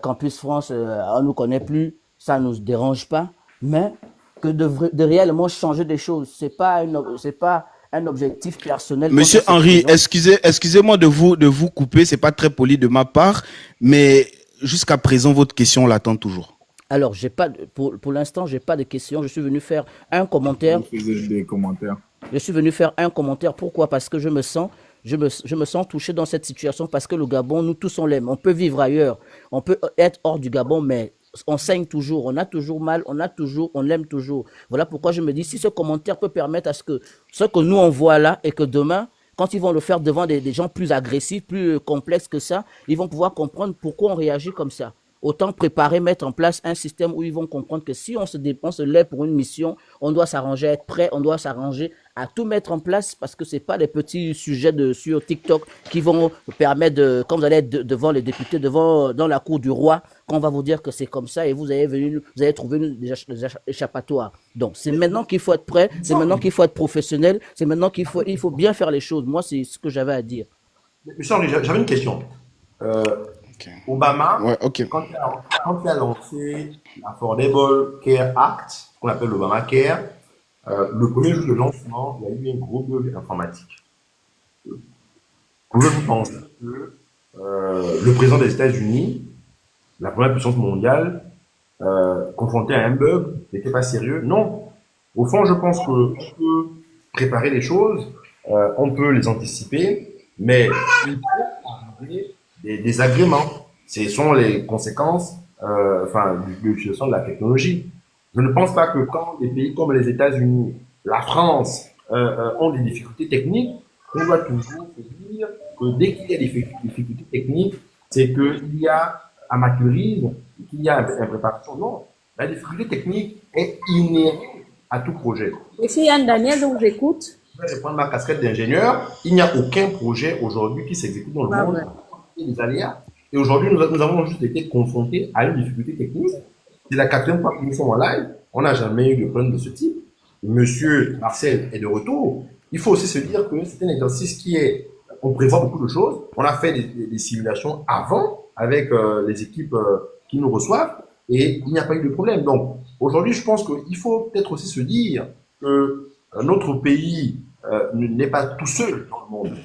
S8: Campus France, on ne nous connaît plus. Ça ne nous dérange pas. Mais que de réellement changer des choses, c'est pas un objectif personnel.
S1: Monsieur Henry, excusez-moi de vous couper, c'est pas très poli de ma part, mais jusqu'à présent, votre question, on l'attend toujours.
S8: Alors, pour l'instant, j'ai pas de questions. Je suis venu faire un commentaire.
S2: Vous faisiez des commentaires.
S8: Je suis venu faire un commentaire. Pourquoi? Parce que je me sens touché dans cette situation parce que le Gabon, nous tous, on l'aime. On peut vivre ailleurs. On peut être hors du Gabon, mais on saigne toujours. On a toujours mal. On l'aime toujours. Voilà pourquoi je me dis, si ce commentaire peut permettre à ce que nous, on voit là et que demain, quand ils vont le faire devant des gens plus agressifs, plus complexes que ça, ils vont pouvoir comprendre pourquoi on réagit comme ça. Autant préparer, mettre en place un système où ils vont comprendre que si on se lève pour une mission, on doit s'arranger à être prêt, on doit s'arranger à tout mettre en place parce que c'est pas des petits sujets sur TikTok qui vont permettre quand vous allez être devant les députés, dans la cour du roi, qu'on va vous dire que c'est comme ça et vous allez trouver des échappatoires. Donc, c'est maintenant qu'il faut être prêt, c'est maintenant qu'il faut être professionnel, c'est maintenant qu'il faut bien faire les choses. Moi, c'est ce que j'avais à dire.
S4: Monsieur Henry, j'avais une question. Obama, quand il a lancé l'Affordable Care Act, qu'on appelle l'Obama Care, le premier jour de lancement, il y a eu un gros bug informatique. Pouvez-vous penser que le président des États-Unis, la première puissance mondiale, confronté à un bug, n'était pas sérieux? Non. Au fond, je pense qu'on peut préparer les choses, on peut les anticiper, mais il peut arriver des désagréments. Ce sont les conséquences de l'utilisation de la technologie. Je ne pense pas que quand des pays comme les États-Unis, la France ont des difficultés techniques, on doit toujours se dire que dès qu'il y a des difficultés techniques, c'est qu'il y a amateurisme, qu'il y a impréparation. Non, la difficulté technique est inhérente à tout projet.
S9: Monsieur Yann Daniel, donc j'écoute.
S4: Je vais prendre ma casquette d'ingénieur. Il n'y a aucun projet aujourd'hui qui s'exécute dans le monde. Des aléas. Et aujourd'hui, nous avons juste été confrontés à une difficulté technique. C'est la 4e fois que nous sommes en live. on n'a jamais eu de problème de ce type. Monsieur Marcel est de retour. Il faut aussi se dire que c'est un exercice qui est, on prévoit beaucoup de choses. On a fait des simulations avant avec les équipes qui nous reçoivent et il n'y a pas eu de problème. Donc aujourd'hui, je pense qu'il faut peut-être aussi se dire que notre pays n'est pas tout seul dans le monde.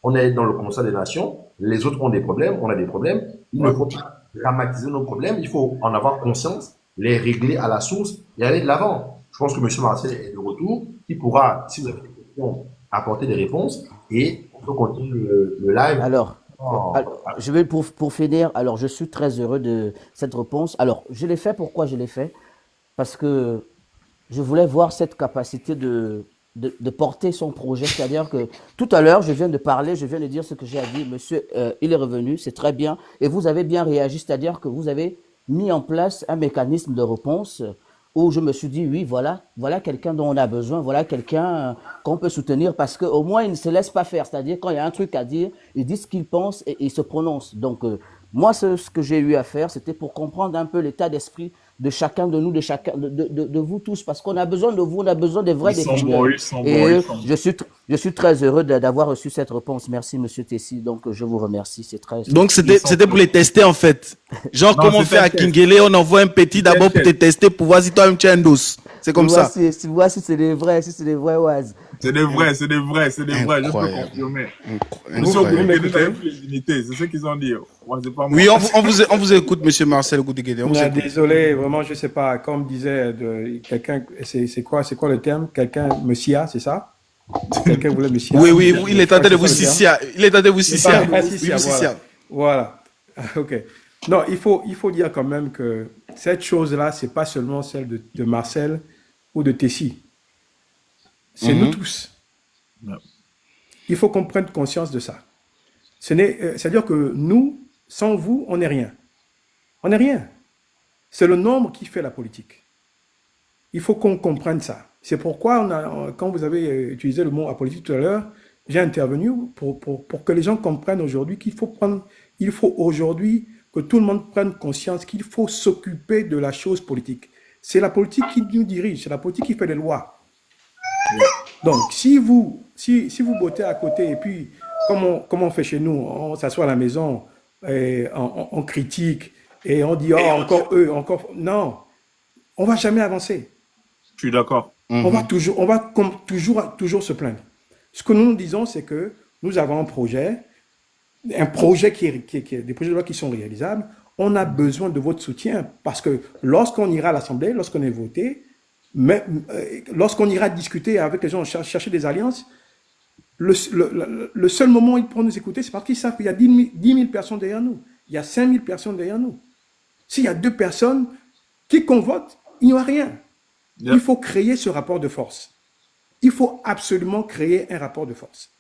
S4: On est dans le concert des nations, les autres ont des problèmes, on a des problèmes. Il ne faut pas dramatiser nos problèmes, il faut en avoir conscience, les régler à la source et aller de l'avant. Je pense que M. Marcel est de retour, il pourra, si vous avez des questions, apporter des réponses et on peut continuer le live.
S8: Alors, je vais pour finir, alors je suis très heureux de cette réponse. Alors, je l'ai fait, pourquoi je l'ai fait? Parce que je voulais voir cette capacité de porter son projet. C'est-à-dire que tout à l'heure, je viens de parler, je viens de dire ce que j'ai à dire. Monsieur, il est revenu, c'est très bien. Et vous avez bien réagi, c'est-à-dire que vous avez mis en place un mécanisme de réponse où je me suis dit, oui, voilà quelqu'un dont on a besoin, voilà quelqu'un qu'on peut soutenir parce qu'au moins, il ne se laisse pas faire. C'est-à-dire, quand il y a un truc à dire, il dit ce qu'il pense et il se prononce. Donc, moi, ce que j'ai eu à faire, c'était pour comprendre un peu l'état d'esprit de chacun de nous, de vous tous, parce qu'on a besoin de vous, on a besoin des vrais défendeurs. Et je suis très heureux d'avoir reçu cette réponse. Merci, Monsieur Tessi. Donc, je vous remercie. C'est très.
S1: Donc, c'était pour les tester, en fait. Genre, comme on fait à Kingele, on envoie un petit d'abord pour te tester, pour voir si toi-même tu as un dos. C'est comme ça.
S8: Vois si c'est des vrais, Oise.
S2: C'est des vrais. Je peux confirmer. C'est ce qu'ils ont dit.
S1: Oui, on vous écoute, Monsieur Marcel Goudiguede.
S3: Désolé, vraiment, je sais pas. Comme disait quelqu'un, c'est quoi le terme? Quelqu'un me sia, c'est ça? Quelqu'un voulait me sia.
S1: Oui, il est en train de vous sisia.
S3: Voilà. Ok. Non, il faut dire quand même que cette chose-là, c'est pas seulement celle de Marcel ou de Tessi. C'est nous tous. Il faut qu'on prenne conscience de ça. C'est-à-dire que nous, sans vous, on n'est rien. On n'est rien. C'est le nombre qui fait la politique. Il faut qu'on comprenne ça. C'est pourquoi, quand vous avez utilisé le mot apolitique tout à l'heure, j'ai intervenu pour que les gens comprennent aujourd'hui qu'il faut aujourd'hui que tout le monde prenne conscience qu'il faut s'occuper de la chose politique. C'est la politique qui nous dirige, c'est la politique qui fait les lois. Donc, si vous bottez à côté et puis, comme on fait chez nous, on s'assoit à la maison, et on critique et on dit, oh, encore eux, encore... Non, on ne va jamais avancer.
S2: Je suis d'accord.
S3: On va toujours se plaindre. Ce que nous disons, c'est que nous avons un projet qui est des projets de loi qui sont réalisables. On a besoin de votre soutien parce que lorsqu'on ira à l'Assemblée, lorsqu'on est voté, lorsqu'on ira discuter avec les gens, chercher des alliances, le seul moment où ils pourront nous écouter, c'est parce qu'ils savent qu'il y a 10 000 personnes derrière nous. Il y a 5 000 personnes derrière nous. S'il y a 2 personnes qui convoquent, il n'y aura rien. Yeah. Il faut créer ce rapport de force. Il faut absolument créer un rapport de force.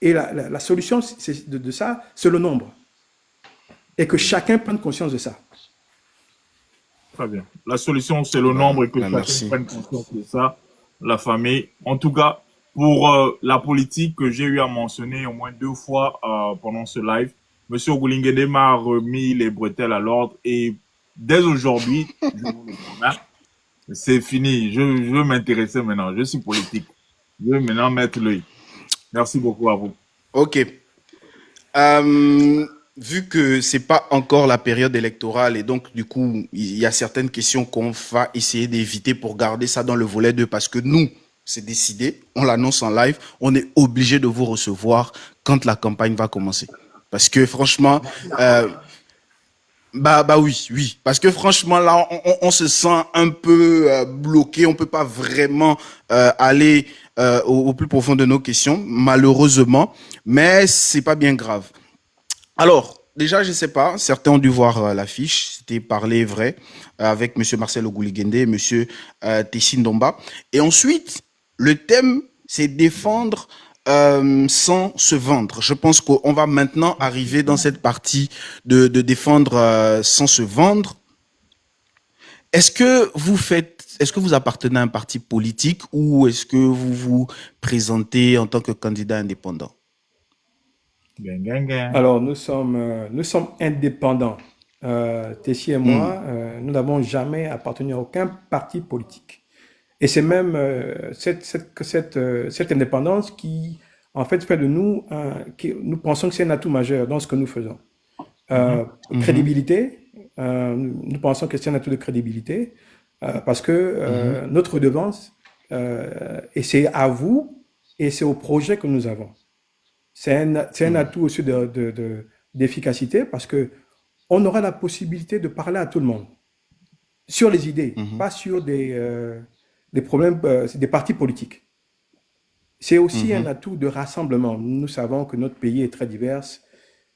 S3: Et la solution de ça, c'est le nombre. Et que chacun prenne conscience de ça.
S2: Très bien. La solution, c'est le nombre et que chacun prenne conscience de ça. La famille. En tout cas, pour la politique que j'ai eu à mentionner au moins 2 fois pendant ce live, M. Goudiguede m'a remis les bretelles à l'ordre et dès aujourd'hui, c'est fini. Je veux m'intéresser maintenant. Je suis politique. Je veux maintenant mettre l'œil. Merci beaucoup à vous.
S1: Ok. Vu que c'est pas encore la période électorale et donc du coup il y a certaines questions qu'on va essayer d'éviter pour garder ça dans le volet 2 parce que nous c'est décidé, on l'annonce en live, on est obligé de vous recevoir quand la campagne va commencer parce que franchement oui, parce que franchement là on se sent un peu bloqué, on peut pas vraiment aller au plus profond de nos questions malheureusement, mais c'est pas bien grave. Alors, déjà, je sais pas, certains ont dû voir l'affiche, c'était Parler vrai, avec monsieur Marcel Goudiguede et monsieur Tessi Ndomba. Et ensuite, le thème, c'est défendre sans se vendre. Je pense qu'on va maintenant arriver dans cette partie de défendre sans se vendre. Est-ce que vous appartenez à un parti politique ou est-ce que vous vous présentez en tant que candidat indépendant?
S3: Alors, nous sommes indépendants. Tessie et moi, nous n'avons jamais appartenu à aucun parti politique. Et c'est même cette indépendance qui, en fait, fait de nous, nous pensons que c'est un atout majeur dans ce que nous faisons. Crédibilité, nous pensons que c'est un atout de crédibilité parce que notre redevance, et c'est à vous et c'est au projet que nous avons. C'est un atout aussi d'efficacité parce que on aura la possibilité de parler à tout le monde sur les idées, pas sur des problèmes, des partis politiques. C'est aussi un atout de rassemblement. Nous savons que notre pays est très divers,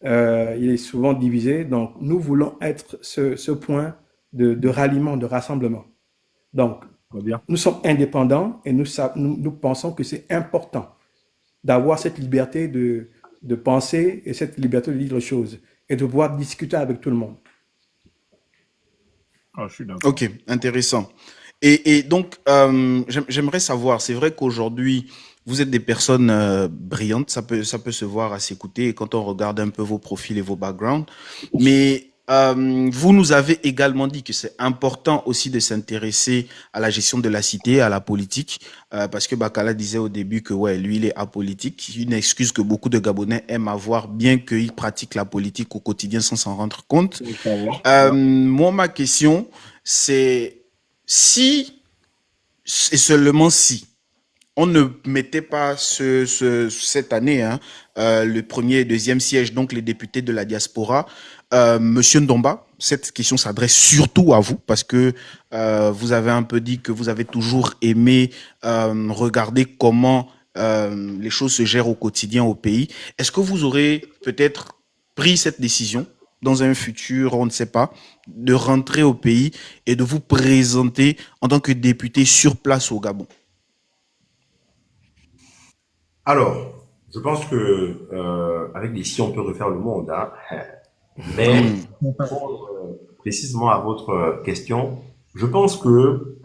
S3: il est souvent divisé, donc nous voulons être ce point de ralliement, de rassemblement. Donc, nous sommes indépendants et nous pensons que c'est important d'avoir cette liberté de penser et cette liberté de dire les choses et de pouvoir discuter avec tout le monde.
S2: Ah, je suis d'accord.
S1: Ok, intéressant. Et donc, j'aimerais savoir, c'est vrai qu'aujourd'hui, vous êtes des personnes brillantes, ça peut se voir à s'écouter quand on regarde un peu vos profils et vos backgrounds, mais vous nous avez également dit que c'est important aussi de s'intéresser à la gestion de la cité, à la politique, parce que Bakala disait au début que ouais, lui il est apolitique, une excuse que beaucoup de Gabonais aiment avoir, bien qu'ils pratiquent la politique au quotidien sans s'en rendre compte. Moi, ma question, c'est si, et seulement si, on ne mettait pas cette année le premier et deuxième siège, donc les députés de la diaspora, Monsieur Ndomba, cette question s'adresse surtout à vous parce que vous avez un peu dit que vous avez toujours aimé regarder comment les choses se gèrent au quotidien au pays. Est-ce que vous aurez peut-être pris cette décision dans un futur, on ne sait pas, de rentrer au pays et de vous présenter en tant que député sur place au Gabon?
S4: Alors, je pense que avec des si on peut refaire le monde, hein. Mais pour précisément à votre question, je pense que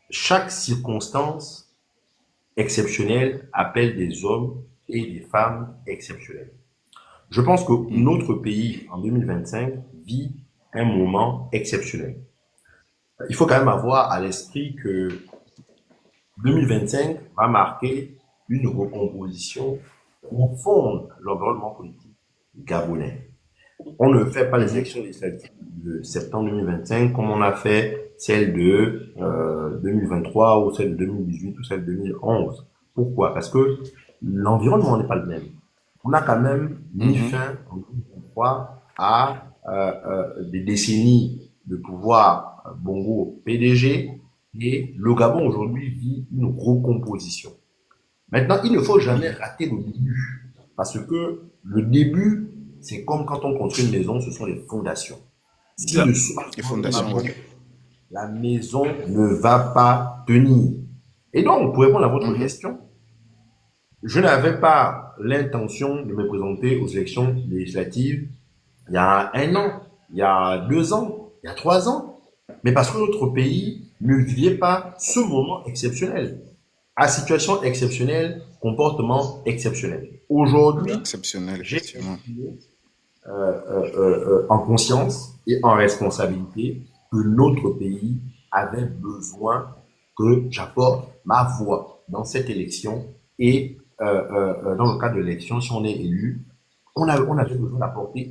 S4: chaque circonstance exceptionnelle appelle des hommes et des femmes exceptionnels. Je pense que notre pays, en 2025, vit un moment exceptionnel. Il faut quand même avoir à l'esprit que 2025 va marquer une recomposition profonde de l'environnement politique gabonais. On ne fait pas les élections législatives de septembre 2025 comme on a fait celle de 2023 ou celle de 2018 ou celle de 2011. Pourquoi? Parce que l'environnement n'est pas le même. On a quand même mis fin en 2023 à des décennies de pouvoir Bongo PDG et le Gabon aujourd'hui vit une recomposition. Maintenant, il ne faut jamais rater le début parce que le début, c'est comme quand on construit une maison, ce sont les fondations. Si le sol
S1: les fondations,
S4: la maison ne va pas tenir. Et donc, pour répondre à votre question, je n'avais pas l'intention de me présenter aux élections législatives il y a 1 an, il y a 2 ans, il y a 3 ans, mais parce que notre pays ne vivait pas ce moment exceptionnel. À situation exceptionnelle, comportement exceptionnel. Aujourd'hui, j'ai estimé en conscience et en responsabilité que notre pays avait besoin que j'apporte ma voix dans cette élection et dans le cadre de l'élection, si on est élu, on avait besoin d'apporter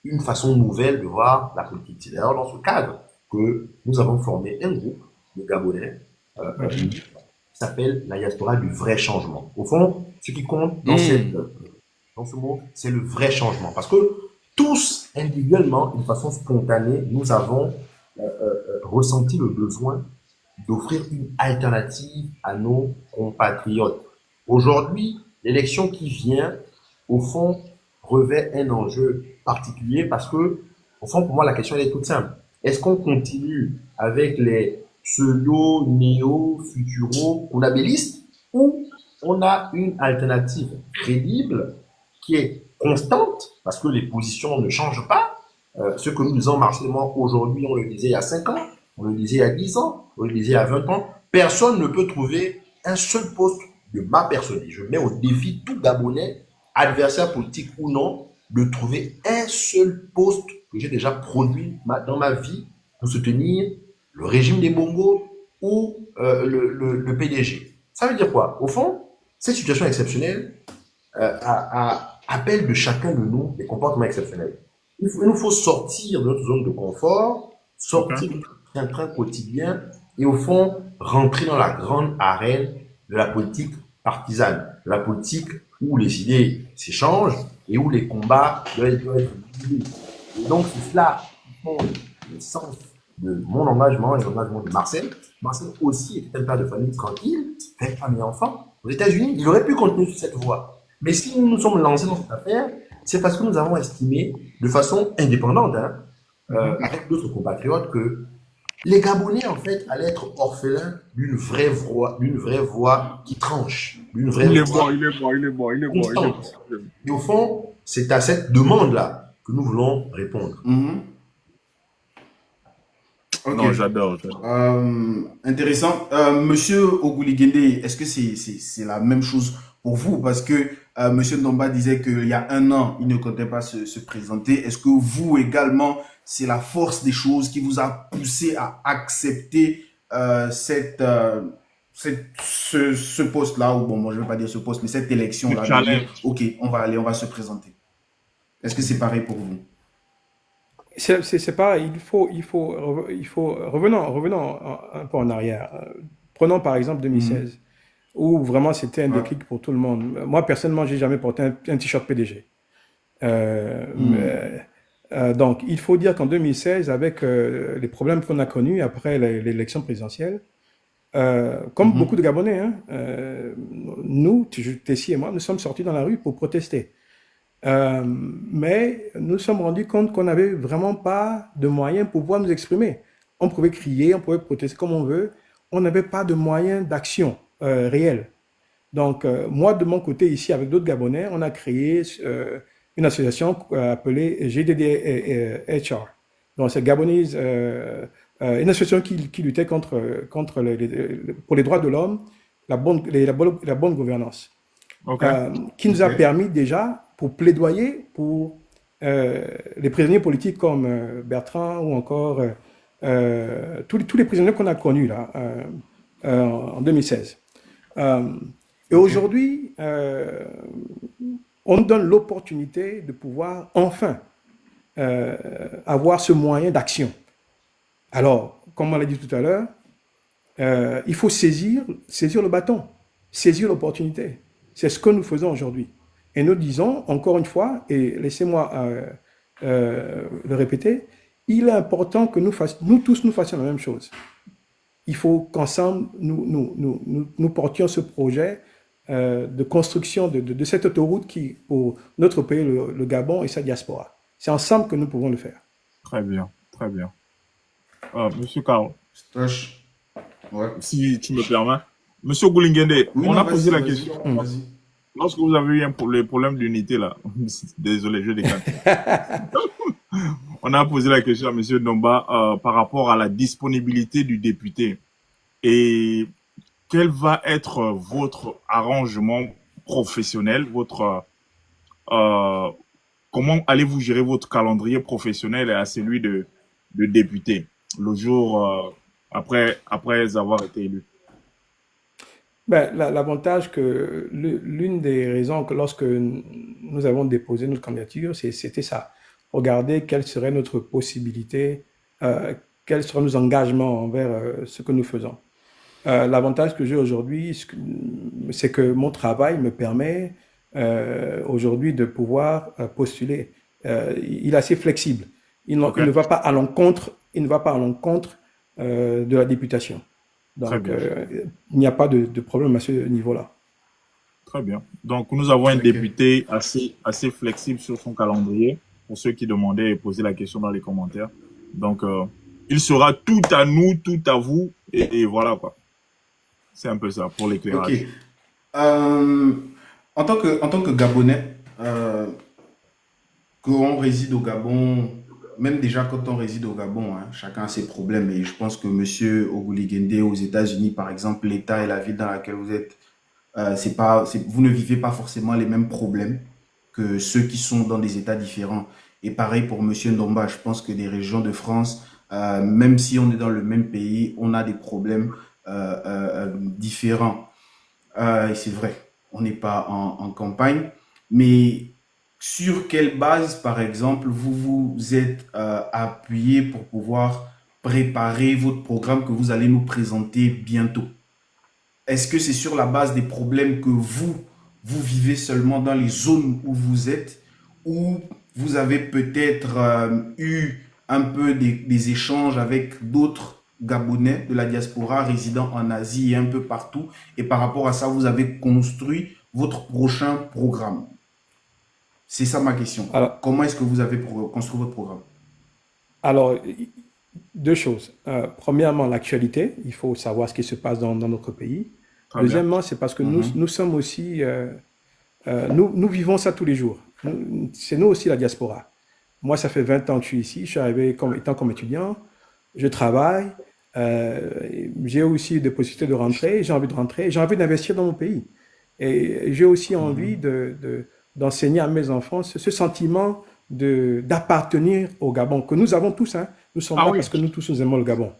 S4: une façon nouvelle de voir la politique. C'est d'ailleurs dans ce cadre que nous avons formé un groupe de Gabonais qui s'appelle la diaspora du vrai changement. Au fond, ce qui compte dans ce mot, c'est le vrai changement. Parce que tous, individuellement, d'une façon spontanée, nous avons ressenti le besoin d'offrir une alternative à nos compatriotes. Aujourd'hui, l'élection qui vient, au fond, revêt un enjeu particulier parce que, au fond, pour moi, la question elle est toute simple. Est-ce qu'on continue avec les pseudo, néo, futuro, conabilistes ou on a une alternative crédible qui est constante parce que les positions ne changent pas. Ce que nous disons marcellement aujourd'hui, on le disait il y a 5 ans, on le disait il y a 10 ans, on le disait il y a 20 ans. Personne ne peut trouver un seul poste de ma personne. Je mets au défi tout Gabonais, adversaire politique ou non, de trouver un seul poste que j'ai déjà produit dans ma vie pour soutenir le régime des Bongo ou le PDG. Ça veut dire quoi? Au fond, cette situation exceptionnelle appelle de chacun de nous des comportements exceptionnels. Il nous faut sortir de notre zone de confort, sortir de notre train-train quotidien et au fond, rentrer dans la grande arène de la politique partisane, de la politique où les idées s'échangent et où les combats doivent être liés. Et donc, c'est cela qui font le sens de mon engagement et l'engagement de Marcel. Marcel aussi était un père de famille tranquille, avec femme et enfants. Aux États-Unis, il aurait pu continuer sur cette voie. Mais si nous nous sommes lancés dans cette affaire, c'est parce que nous avons estimé, de façon indépendante, avec d'autres compatriotes, que les Gabonais, en fait, allaient être orphelins d'une vraie voix qui tranche, d'une vraie voix.
S2: Il est bon.
S4: Et au fond, c'est à cette demande-là que nous voulons répondre.
S1: Okay.
S2: Non, j'adore.
S1: Intéressant. Monsieur Ogouligende, est-ce que c'est la même chose pour vous? Parce que Monsieur Ndomba disait qu'il y a un an, il ne comptait pas se présenter. Est-ce que vous également, c'est la force des choses qui vous a poussé à accepter ce poste-là, ou bon, moi je ne vais pas dire ce poste, mais cette élection-là. Ok, on va se présenter. Est-ce que c'est pareil pour vous?
S3: C'est pareil, revenons un peu en arrière. Prenons par exemple 2016, où vraiment c'était un déclic pour tout le monde. Moi, personnellement, j'ai jamais porté un t-shirt PDG. Donc, il faut dire qu'en 2016, avec les problèmes qu'on a connus après l'élection présidentielle, comme beaucoup de Gabonais, nous, Tessie et moi, nous sommes sortis dans la rue pour protester. Mais nous nous sommes rendus compte qu'on n'avait vraiment pas de moyens pour pouvoir nous exprimer. On pouvait crier, on pouvait protester comme on veut, on n'avait pas de moyens d'action réels. Donc, moi, de mon côté, ici, avec d'autres Gabonais, on a créé une association appelée GDD-HR. Donc, c'est Gabonese, une association qui luttait pour les droits de l'homme, la bonne gouvernance. Qui nous a permis déjà, pour plaidoyer pour les prisonniers politiques comme Bertrand ou encore tous les prisonniers qu'on a connus là, en 2016. Et aujourd'hui, on nous donne l'opportunité de pouvoir enfin avoir ce moyen d'action. Alors, comme on l'a dit tout à l'heure, il faut saisir le bâton, saisir l'opportunité. C'est ce que nous faisons aujourd'hui. Et nous disons, encore une fois, et laissez-moi le répéter, il est important que nous tous nous fassions la même chose. Il faut qu'ensemble, nous portions ce projet de construction de cette autoroute qui, pour notre pays, le Gabon et sa diaspora. C'est ensemble que nous pouvons le faire.
S2: Très bien, très bien. Monsieur Carl, si tu me permets. Monsieur Ogouligende, on a posé la question. Lorsque vous avez eu les problèmes d'unité, là, désolé, je décale. On a posé la question à Monsieur Ndomba par rapport à la disponibilité du député. Et quel va être votre arrangement professionnel, comment allez-vous gérer votre calendrier professionnel et à celui de député le jour après avoir été élu?
S3: L'avantage que l'une des raisons que lorsque nous avons déposé notre candidature, c'était ça. Regarder quelle serait notre possibilité, quels seraient nos engagements envers ce que nous faisons. L'avantage que j'ai aujourd'hui, c'est que mon travail me permet aujourd'hui de pouvoir postuler. Il est assez flexible. Il ne va pas à l'encontre de la députation. Donc, il n'y a pas de problème à ce niveau-là.
S2: Très bien. Donc, nous avons un député assez flexible sur son calendrier, pour ceux qui demandaient et posaient la question dans les commentaires. Donc, il sera tout à nous, tout à vous, et voilà quoi. C'est un peu ça pour l'éclairage.
S1: En tant que Gabonais, qu'on réside au Gabon, même déjà quand on réside au Gabon, chacun a ses problèmes. Et je pense que Monsieur Ogouligende, aux États-Unis, par exemple, l'État et la ville dans laquelle vous êtes, vous ne vivez pas forcément les mêmes problèmes. que ceux qui sont dans des États différents. Et pareil pour Monsieur Ndomba, je pense que des régions de France, même si on est dans le même pays, on a des problèmes différents. Et c'est vrai, on n'est pas en campagne, mais sur quelle base, par exemple, vous vous êtes appuyé pour pouvoir préparer votre programme que vous allez nous présenter bientôt? Est-ce que c'est sur la base des problèmes que vous vivez seulement dans les zones où vous êtes, ou vous avez peut-être eu un peu des échanges avec d'autres Gabonais de la diaspora résidant en Asie et un peu partout, et par rapport à ça, vous avez construit votre prochain programme? C'est ça ma question.
S3: Alors,
S1: Comment est-ce que vous avez construit votre programme?
S3: alors, deux choses. Premièrement, l'actualité. Il faut savoir ce qui se passe dans notre pays.
S2: Très bien.
S3: Deuxièmement, c'est parce que nous sommes aussi, nous vivons ça tous les jours. C'est nous aussi la diaspora. Moi, ça fait 20 ans que je suis ici. Je suis arrivé étant comme étudiant. Je travaille. J'ai aussi des possibilités de rentrer. J'ai envie de rentrer. J'ai envie d'investir dans mon pays. Et j'ai aussi envie d'enseigner à mes enfants ce sentiment d'appartenir au Gabon, que nous avons tous. Hein. Nous sommes là parce que nous tous nous aimons le Gabon.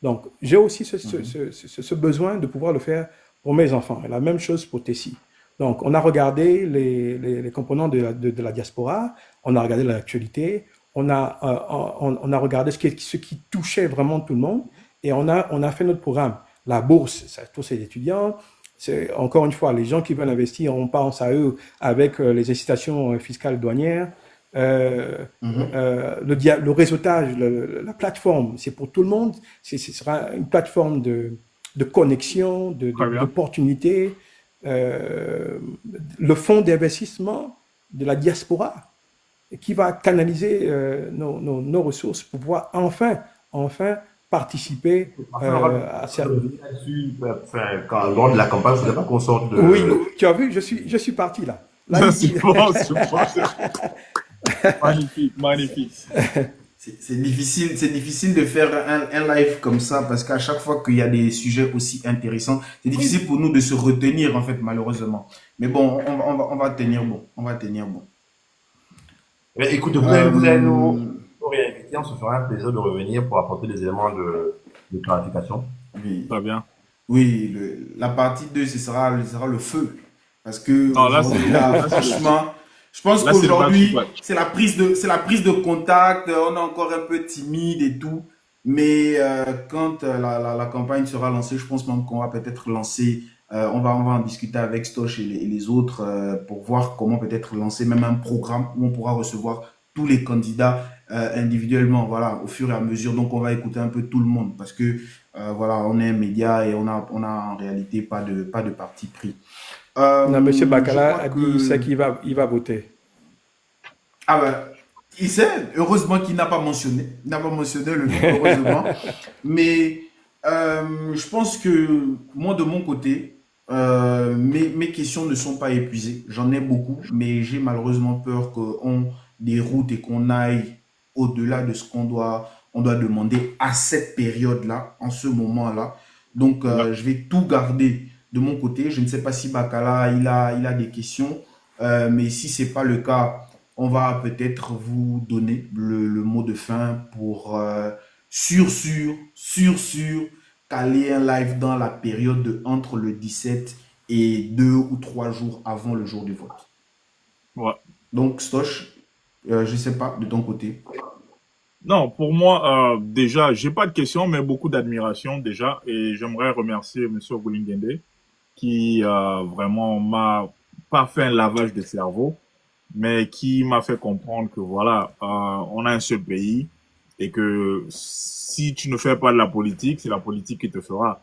S3: Donc, j'ai aussi ce besoin de pouvoir le faire pour mes enfants. Et la même chose pour Tessie. Donc, on a regardé les composants de la diaspora, on a regardé l'actualité, on a regardé ce qui touchait vraiment tout le monde, et on a fait notre programme. La bourse, ça touche les étudiants. C'est, encore une fois, les gens qui veulent investir, on pense à eux avec les incitations fiscales douanières. Le réseautage, la plateforme, c'est pour tout le monde. Ce sera une plateforme de connexion, d'opportunités. Le fonds d'investissement de la diaspora qui va canaliser nos ressources pour pouvoir enfin participer à ça.
S4: Lors de la campagne, je ne voudrais pas qu'on sorte de...
S3: Oui, tu as vu, je suis parti là.
S2: C'est bon. Magnifique, magnifique.
S1: C'est difficile de faire un live comme ça parce qu'à chaque fois qu'il y a des sujets aussi intéressants, c'est difficile pour nous de se retenir en fait, malheureusement. Mais bon, on va tenir bon. On va tenir bon.
S4: Mais écoute, vous allez nous réinviter, on se fera un plaisir de revenir pour apporter des éléments de clarification.
S1: Oui.
S2: Très bien.
S1: Oui, la partie 2, ce sera le feu. Parce que
S2: non, là,
S1: franchement, je pense qu'aujourd'hui, c'est la prise de contact. On est encore un peu timide et tout. Mais quand la campagne sera lancée, je pense même qu'on va peut-être lancer, on va en discuter avec Stoch et les autres pour voir comment peut-être lancer même un programme où on pourra recevoir tous les candidats individuellement, voilà, au fur et à mesure. Donc, on va écouter un peu tout le monde parce que, voilà, on est un média et on a en réalité pas de parti pris.
S3: Non, M. Bakala a dit qu'il va voter.
S1: Ah ben, il sait, heureusement qu'il n'a pas mentionné. Il n'a pas mentionné le nom, heureusement. Mais je pense que moi, de mon côté, mes questions ne sont pas épuisées. J'en ai beaucoup, mais j'ai malheureusement peur qu'on déroute et qu'on aille au-delà de ce qu'on doit demander à cette période-là, en ce moment-là. Donc, je vais tout garder de mon côté. Je ne sais pas si Bakala, il a des questions, mais si ce n'est pas le cas, on va peut-être vous donner le mot de fin pour sûr caler un live dans la période entre le 17 et 2 ou 3 jours avant le jour du vote.
S2: Ouais.
S1: Donc, Stoch, je ne sais pas, de ton côté.
S2: Non, pour moi, déjà, j'ai pas de questions, mais beaucoup d'admiration déjà. Et j'aimerais remercier M. Ogulingende qui vraiment m'a pas fait un lavage de cerveau, mais qui m'a fait comprendre que voilà, on a un seul pays et que si tu ne fais pas de la politique, c'est la politique qui te fera.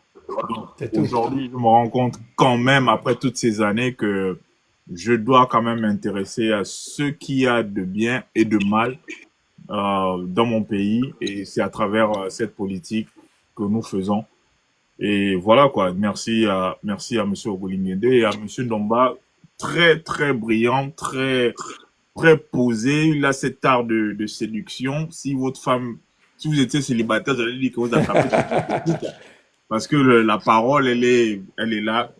S2: Aujourd'hui, je me rends compte quand même, après toutes ces années, que je dois quand même m'intéresser à ce qu'il y a de bien et de mal dans mon pays, et c'est à travers cette politique que nous faisons. Et voilà quoi, merci à M. Ogulingende et à M. Ndomba, très très brillant, très posé. Il a cet art de séduction. Si votre femme, si vous étiez célibataire, j'allais dire que vous attrapez parce que la parole elle est là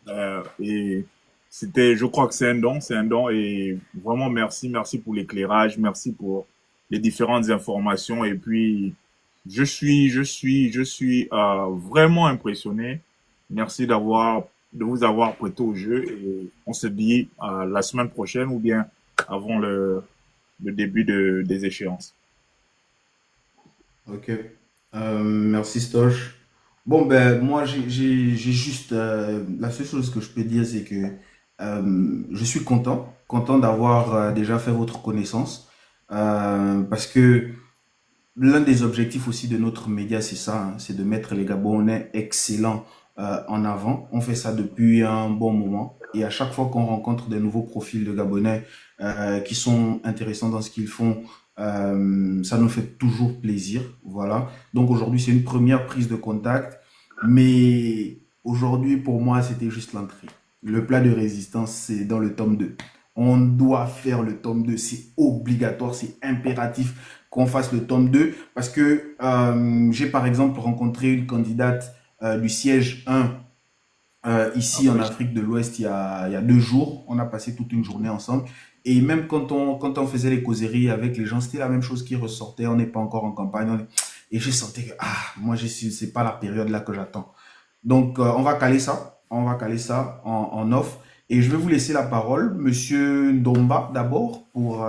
S2: et je crois que c'est un don et vraiment merci pour l'éclairage, merci pour les différentes informations et puis je suis vraiment impressionné. Merci de vous avoir prêté au jeu et on se dit la semaine prochaine ou bien avant le début des échéances.
S1: Ok. Merci Stoch. Bon, ben, moi, j'ai juste. La seule chose que je peux dire, c'est que je suis content d'avoir déjà fait votre connaissance. Parce que l'un des objectifs aussi de notre média, c'est ça, hein, c'est de mettre les Gabonais excellents en avant. On fait ça depuis un bon moment. Et à chaque fois qu'on rencontre des nouveaux profils de Gabonais qui sont intéressants dans ce qu'ils font, ça nous fait toujours plaisir. Voilà. Donc aujourd'hui, c'est une première prise de contact. Mais aujourd'hui, pour moi, c'était juste l'entrée. Le plat de résistance, c'est dans le tome 2. On doit faire le tome 2. C'est obligatoire, c'est impératif qu'on fasse le tome 2 parce que j'ai par exemple rencontré une candidate du siège 1 ici en Afrique de l'Ouest il y a 2 jours. On a passé toute une journée ensemble et même quand on faisait les causeries avec les gens, c'était la même chose qui ressortait. On n'est pas encore en campagne et je sentais que moi c'est pas la période là que j'attends. Donc on va caler ça en off et je vais vous laisser la parole, Monsieur Ndomba d'abord pour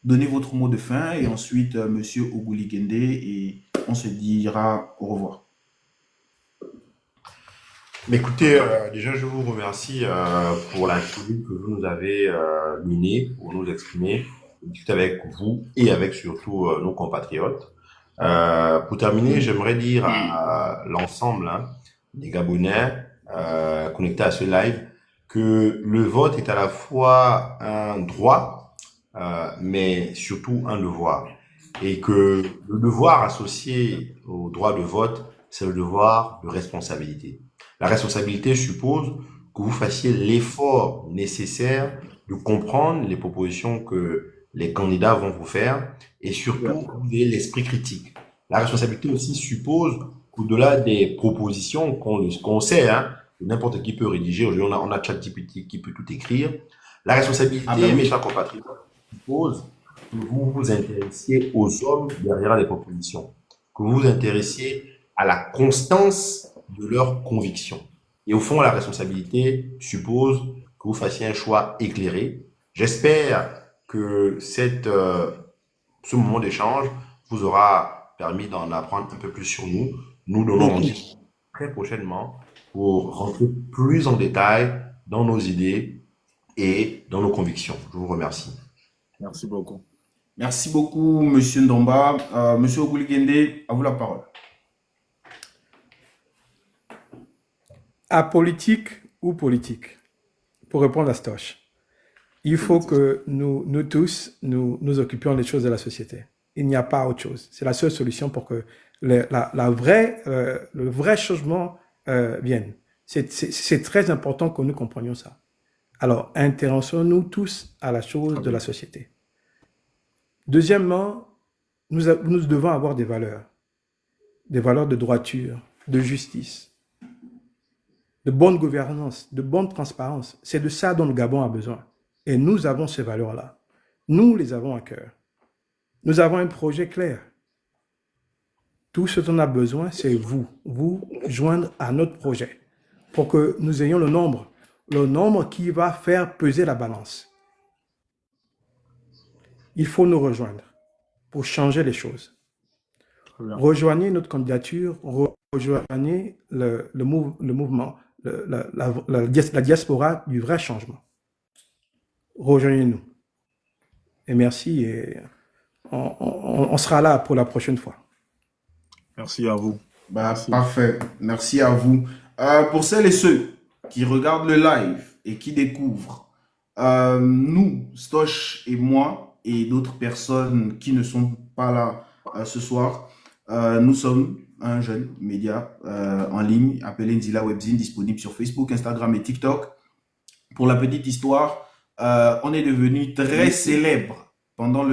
S1: donner votre mot de fin et ensuite Monsieur Oguli Gende et on se dira au revoir.
S4: Mais écoutez, déjà je vous remercie pour la tribune que vous nous avez menée pour nous exprimer, discuter avec vous et avec surtout nos compatriotes. Pour terminer, j'aimerais dire à l'ensemble des Gabonais connectés à ce live que le vote est à la fois un droit, mais surtout un devoir. Et que le devoir associé au droit de vote, c'est le devoir de responsabilité. La responsabilité suppose que vous fassiez l'effort nécessaire de comprendre les propositions que les candidats vont vous faire et surtout que vous ayez l'esprit critique. La responsabilité aussi suppose qu'au-delà des propositions qu'on sait, n'importe qui peut rédiger, aujourd'hui on a ChatGPT qui peut tout écrire, la responsabilité, mes chers compatriotes, suppose que vous vous intéressiez aux hommes derrière les propositions, que vous vous intéressiez à la constance de leurs convictions. Et au fond, la responsabilité suppose que vous fassiez un choix éclairé. J'espère que ce moment d'échange vous aura permis d'en apprendre un peu plus sur nous. Nous donnons rendez-vous très prochainement pour rentrer plus en détail dans nos idées et dans nos convictions. Je vous remercie.
S2: Merci beaucoup.
S1: Merci beaucoup, Monsieur Ndomba. Monsieur Oguli Gende, à vous la parole.
S3: Apolitique ou politique, pour répondre à Stoch, il faut que nous tous, nous occupions des choses de la société. Il n'y a pas autre chose. C'est la seule solution pour que le vrai changement vienne. C'est très important que nous comprenions ça. Alors, intéressons-nous tous à la chose de la société. Deuxièmement, nous devons avoir des valeurs de droiture, de justice, de bonne gouvernance, de bonne transparence. C'est de ça dont le Gabon a besoin. Et nous avons ces valeurs-là. Nous les avons à cœur. Nous avons un projet clair. Tout ce dont on a besoin, c'est vous joindre à notre projet pour que nous ayons le nombre qui va faire peser la balance. Il faut nous rejoindre pour changer les choses. Rejoignez notre candidature, rejoignez le mouvement, la diaspora du vrai changement. Rejoignez-nous. Et merci, et on sera là pour la prochaine fois.
S2: Merci à vous.
S1: Merci. Parfait. Merci à vous. Pour celles et ceux qui regardent le live et qui découvrent, nous, Stoch et moi, et d'autres personnes qui ne sont pas là ce soir, nous sommes un jeune média en ligne appelé Nzila Webzine, disponible sur Facebook, Instagram et TikTok. Pour la petite histoire, on est devenu très célèbre pendant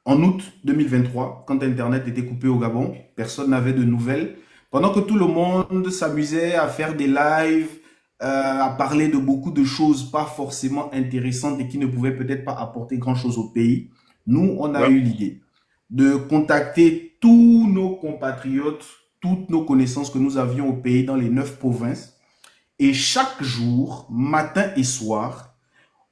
S1: en août 2023, quand Internet était coupé au Gabon. Personne n'avait de nouvelles. Pendant que tout le monde s'amusait à faire des lives a parlé de beaucoup de choses pas forcément intéressantes et qui ne pouvaient peut-être pas apporter grand-chose au pays. Nous, on a eu l'idée de contacter tous nos compatriotes, toutes nos connaissances que nous avions au pays dans les 9 provinces. Et chaque jour, matin et soir,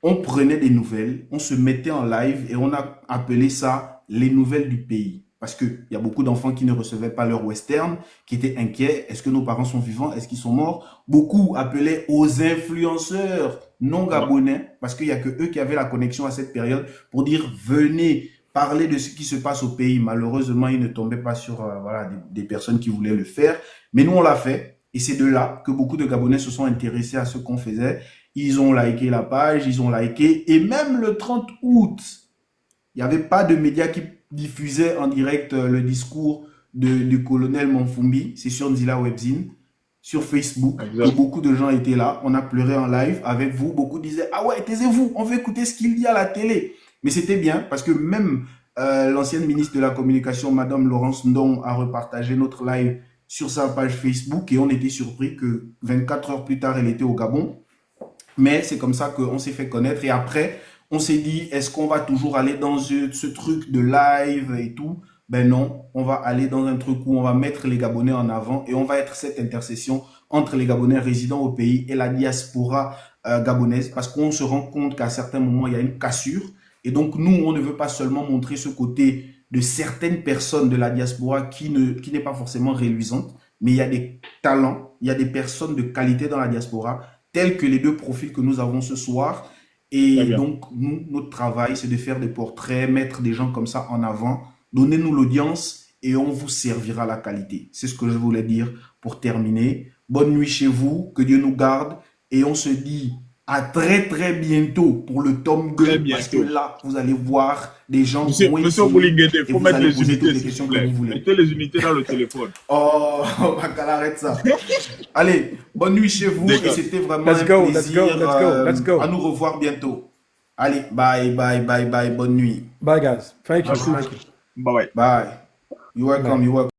S1: on prenait des nouvelles, on se mettait en live et on a appelé ça les nouvelles du pays. Parce qu'il y a beaucoup d'enfants qui ne recevaient pas leur western, qui étaient inquiets. Est-ce que nos parents sont vivants? Est-ce qu'ils sont morts? Beaucoup appelaient aux influenceurs non gabonais, parce qu'il n'y a que eux qui avaient la connexion à cette période, pour dire venez parler de ce qui se passe au pays. Malheureusement, ils ne tombaient pas sur voilà, des personnes qui voulaient le faire. Mais nous, on l'a fait. Et c'est de là que beaucoup de Gabonais se sont intéressés à ce qu'on faisait. Ils ont liké la page, ils ont liké. Et même le 30 août, il n'y avait pas de médias qui diffusaient en direct le discours du colonel Monfumbi. C'est sur Nzila Webzine, sur Facebook. Beaucoup de gens étaient là. On a pleuré en live avec vous. Beaucoup disaient « Ah ouais, taisez-vous, on veut écouter ce qu'il dit à la télé. » Mais c'était bien parce que même l'ancienne ministre de la Communication, Madame Laurence Ndong, a repartagé notre live sur sa page Facebook et on était surpris que 24 heures plus tard, elle était au Gabon. Mais c'est comme ça qu'on s'est fait connaître. Et après, on s'est dit, est-ce qu'on va toujours aller dans ce truc de live et tout? Ben non, on va aller dans un truc où on va mettre les Gabonais en avant et on va être cette intercession entre les Gabonais résidant au pays et la diaspora gabonaise, parce qu'on se rend compte qu'à certains moments, il y a une cassure. Et donc, nous, on ne veut pas seulement montrer ce côté de certaines personnes de la diaspora qui n'est pas forcément reluisante, mais il y a des talents, il y a des personnes de qualité dans la diaspora, tels que les deux profils que nous avons ce soir. Et donc, nous, notre travail, c'est de faire des portraits, mettre des gens comme ça en avant, donnez-nous l'audience et on vous servira la qualité. C'est ce que je voulais dire pour terminer. Bonne nuit chez vous, que Dieu nous garde et on se dit à très très bientôt pour le tome 2 parce que là, vous allez voir des gens
S2: Monsieur Boulinguede, il faut mettre les unités,
S1: s'il vous plaît.
S2: Mettez les unités dans le téléphone.
S1: Oh, arrête ça. Allez, bonne nuit chez vous et c'était vraiment un plaisir.
S3: Let's go.
S1: À nous revoir bientôt. Allez, bye, bonne nuit.
S3: Bye guys. Thank you.
S2: Bye.
S1: Bye. You're welcome.